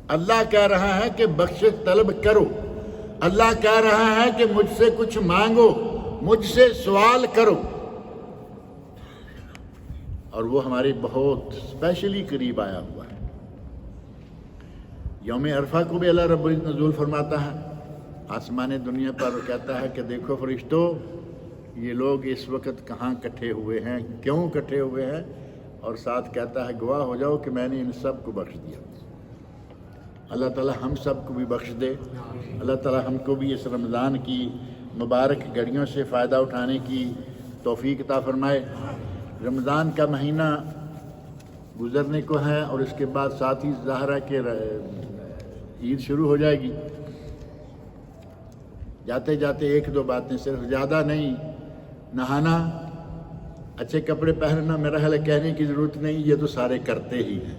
اللہ کہہ رہا ہے کہ بخشش طلب کرو، اللہ کہہ رہا ہے کہ مجھ سے کچھ مانگو، مجھ سے سوال کرو، اور وہ ہمارے بہت اسپیشلی قریب آیا ہوا ہے۔ یوم عرفہ کو بھی اللہ رب العزت نزول فرماتا ہے آسمان دنیا پر، اور کہتا ہے کہ دیکھو فرشتوں، یہ لوگ اس وقت کہاں کٹھے ہوئے ہیں، کیوں کٹھے ہوئے ہیں، اور ساتھ کہتا ہے گواہ ہو جاؤ کہ میں نے ان سب کو بخش دیا۔ اللہ تعالی ہم سب کو بھی بخش دے، اللہ تعالی ہم کو بھی اس رمضان کی مبارک گھڑیوں سے فائدہ اٹھانے کی توفیق عطا فرمائے۔ رمضان کا مہینہ گزرنے کو ہے، اور اس کے بعد ساتھ ہی ظاہر ہے کہ عید شروع ہو جائے گی۔ جاتے جاتے 1-2 باتیں، صرف زیادہ نہیں، نہانا، اچھے کپڑے پہننا، میرا خیال ہے کہنے کی ضرورت نہیں، یہ تو سارے کرتے ہی ہیں،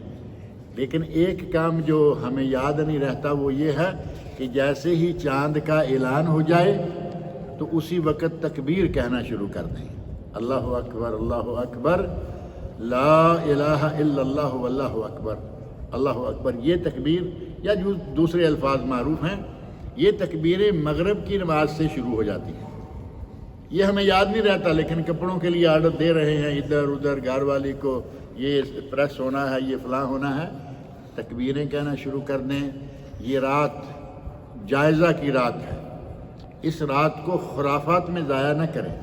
لیکن ایک کام جو ہمیں یاد نہیں رہتا وہ یہ ہے کہ جیسے ہی چاند کا اعلان ہو جائے تو اسی وقت تکبیر کہنا شروع کر دیں، اللہ اکبر اللہ اکبر لا الہ الا اللہ واللہ اکبر، اللہ اکبر، یہ تکبیر یا جو دوسرے الفاظ معروف ہیں، یہ تکبیریں مغرب کی نماز سے شروع ہو جاتی ہیں۔ یہ ہمیں یاد نہیں رہتا، لیکن کپڑوں کے لیے آرڈر دے رہے ہیں ادھر ادھر، گھر والی کو یہ پریس ہونا ہے، یہ فلاں ہونا ہے، تکبیریں کہنا شروع کر دیں۔ یہ رات جائزہ کی رات ہے، اس رات کو خرافات میں ضائع نہ کریں۔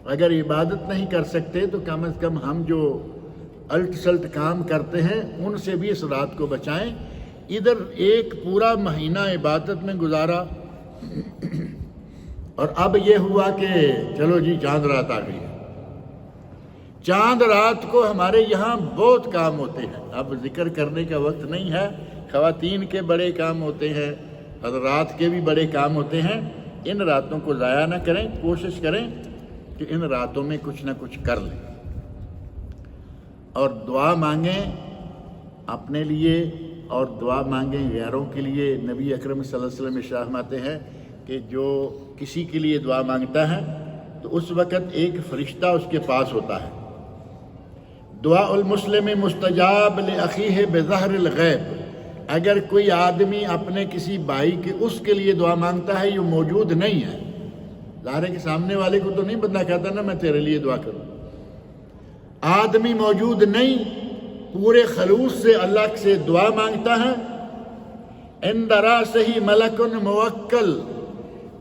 اگر عبادت نہیں کر سکتے تو کم از کم ہم جو الٹ سلٹ کام کرتے ہیں ان سے بھی اس رات کو بچائیں۔ ادھر ایک پورا مہینہ عبادت میں گزارا اور اب یہ ہوا کہ چلو جی چاند رات آ گئی ہے۔ چاند رات کو ہمارے یہاں بہت کام ہوتے ہیں، اب ذکر کرنے کا وقت نہیں ہے۔ خواتین کے بڑے کام ہوتے ہیں، حضرات کے بھی بڑے کام ہوتے ہیں۔ ان راتوں کو ضائع نہ کریں، کوشش کریں کہ ان راتوں میں کچھ نہ کچھ کر لیں، اور دعا مانگیں اپنے لیے اور دعا مانگیں غیروں کے لیے۔ نبی اکرم صلی اللہ علیہ وسلم ارشاد فرماتے ہیں کہ جو کسی کے لیے دعا مانگتا ہے تو اس وقت ایک فرشتہ اس کے پاس ہوتا ہے۔ دعاء المسلم مستجاب لأخیہ بظہر الغیب، اگر کوئی آدمی اپنے کسی بھائی کے اس کے لیے دعا مانگتا ہے، یہ موجود نہیں ہے، ظاہر ہے کہ سامنے والے کو تو نہیں بندہ کہتا نا میں تیرے لیے دعا کروں، آدمی موجود نہیں، پورے خلوص سے اللہ سے دعا مانگتا ہے۔ عند راسہ ملک موکل،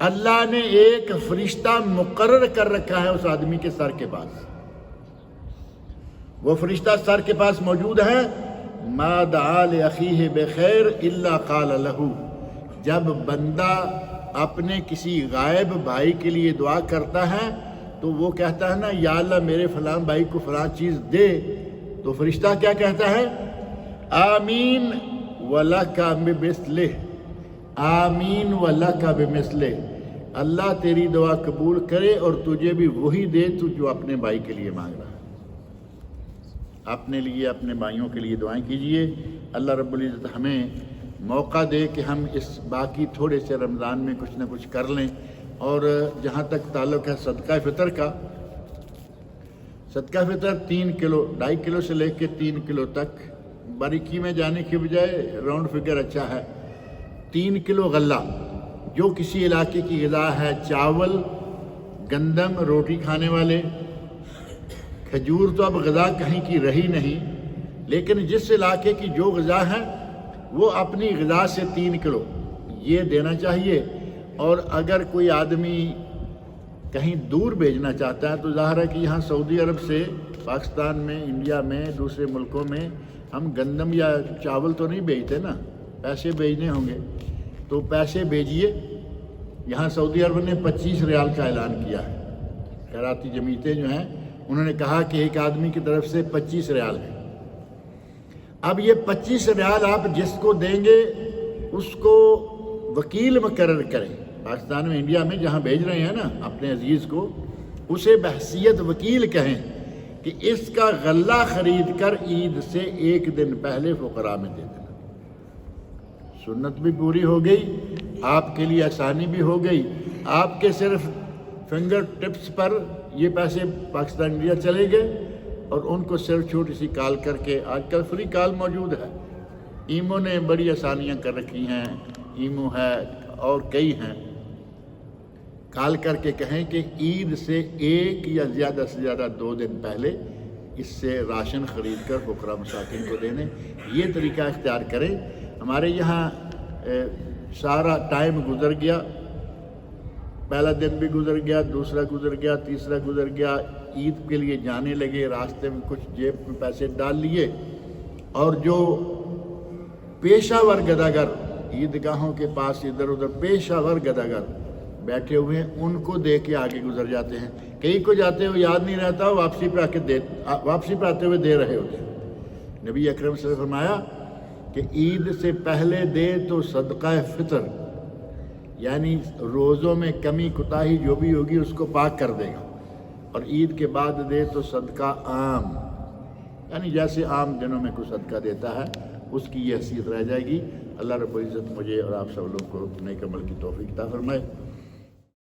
اللہ نے ایک فرشتہ مقرر کر رکھا ہے اس آدمی کے سر کے پاس، وہ فرشتہ سر کے پاس موجود ہے۔ ما دعا لأخیہ بخیر الا قال لہ، جب بندہ اپنے کسی غائب بھائی کے لیے دعا کرتا ہے تو وہ کہتا ہے نا یا اللہ میرے فلاں بھائی کو فلاں چیز دے، تو فرشتہ کیا کہتا ہے؟ آمین وَلَكَ بِمِثْلِهِ، آمین وَلَكَ بِمِثْلِهِ، اللہ تیری دعا قبول کرے اور تجھے بھی وہی دے تو جو اپنے بھائی کے لیے مانگ رہا ہے۔ اپنے لیے اپنے بھائیوں کے لیے دعائیں کیجئے۔ اللہ رب العزت ہمیں موقع دے کہ ہم اس باقی تھوڑے سے رمضان میں کچھ نہ کچھ کر لیں۔ اور جہاں تک تعلق ہے صدقہ فطر کا، صدقہ فطر 3 کلو، 2.5 کلو سے لے کے 3 کلو تک، باریکی میں جانے کے بجائے راؤنڈ فگر اچھا ہے۔ 3 کلو غلہ جو کسی علاقے کی غذا ہے، چاول، گندم، روٹی کھانے والے، کھجور تو اب غذا کہیں کی رہی نہیں، لیکن جس علاقے کی جو غذا ہے وہ اپنی غذا سے 3 کلو یہ دینا چاہیے۔ اور اگر کوئی آدمی کہیں دور بھیجنا چاہتا ہے تو ظاہر ہے کہ یہاں سعودی عرب سے پاکستان میں، انڈیا میں، دوسرے ملکوں میں ہم گندم یا چاول تو نہیں بھیجتے نا، پیسے بھیجنے ہوں گے تو پیسے بھیجیے۔ یہاں سعودی عرب نے 25 ریال کا اعلان کیا ہے، کراتی جمیتیں جو ہیں انہوں نے کہا کہ ایک آدمی کی طرف سے 25 ریال ہے۔ اب یہ 25 ریال آپ جس کو دیں گے اس کو وکیل مقرر کریں، پاکستان میں، انڈیا میں جہاں بھیج رہے ہیں نا اپنے عزیز کو، اسے بحیثیت وکیل کہیں کہ اس کا غلہ خرید کر عید سے 1 دن پہلے فقراء میں دے دینا۔ سنت بھی پوری ہو گئی، آپ کے لیے آسانی بھی ہو گئی، آپ کے صرف فنگر ٹپس پر یہ پیسے پاکستان انڈیا چلے گئے، اور ان کو صرف چھوٹی سی کال کر کے، آج کل فری کال موجود ہے، ایمو نے بڑی آسانیاں کر رکھی ہیں، ایمو ہے اور کئی ہیں، کال کر کے کہیں کہ عید سے 1 یا زیادہ سے زیادہ 2 دن پہلے اس سے راشن خرید کر فقراء مساکین کو دینے۔ یہ طریقہ اختیار کریں۔ ہمارے یہاں سارا ٹائم گزر گیا، پہلا دن بھی گزر گیا، دوسرا گزر گیا، تیسرا گزر گیا، عید کے لیے جانے لگے، راستے میں کچھ جیب میں پیسے ڈال لیے، اور جو پیشہ ور گداگر عیدگاہوں کے پاس ادھر ادھر پیشہ ور گداگر بیٹھے ہوئے ہیں ان کو دے کے آگے گزر جاتے ہیں۔ کئی کو جاتے ہوئے یاد نہیں رہتا، واپسی پہ آتے ہوئے دے رہے ہوتے ہیں۔ نبی اکرم صلی اللہ علیہ وسلم فرمایا کہ عید سے پہلے دے تو صدقہ فطر، یعنی روزوں میں کمی کوتاہی جو بھی ہوگی اس کو پاک کر دے گا، اور عید کے بعد دے تو صدقہ عام، یعنی جیسے عام دنوں میں کوئی صدقہ دیتا ہے اس کی یہ حیثیت رہ جائے گی۔ اللہ رب العزت مجھے اور آپ سب لوگ کو نیک عمل کی توفیق عطا فرمائے۔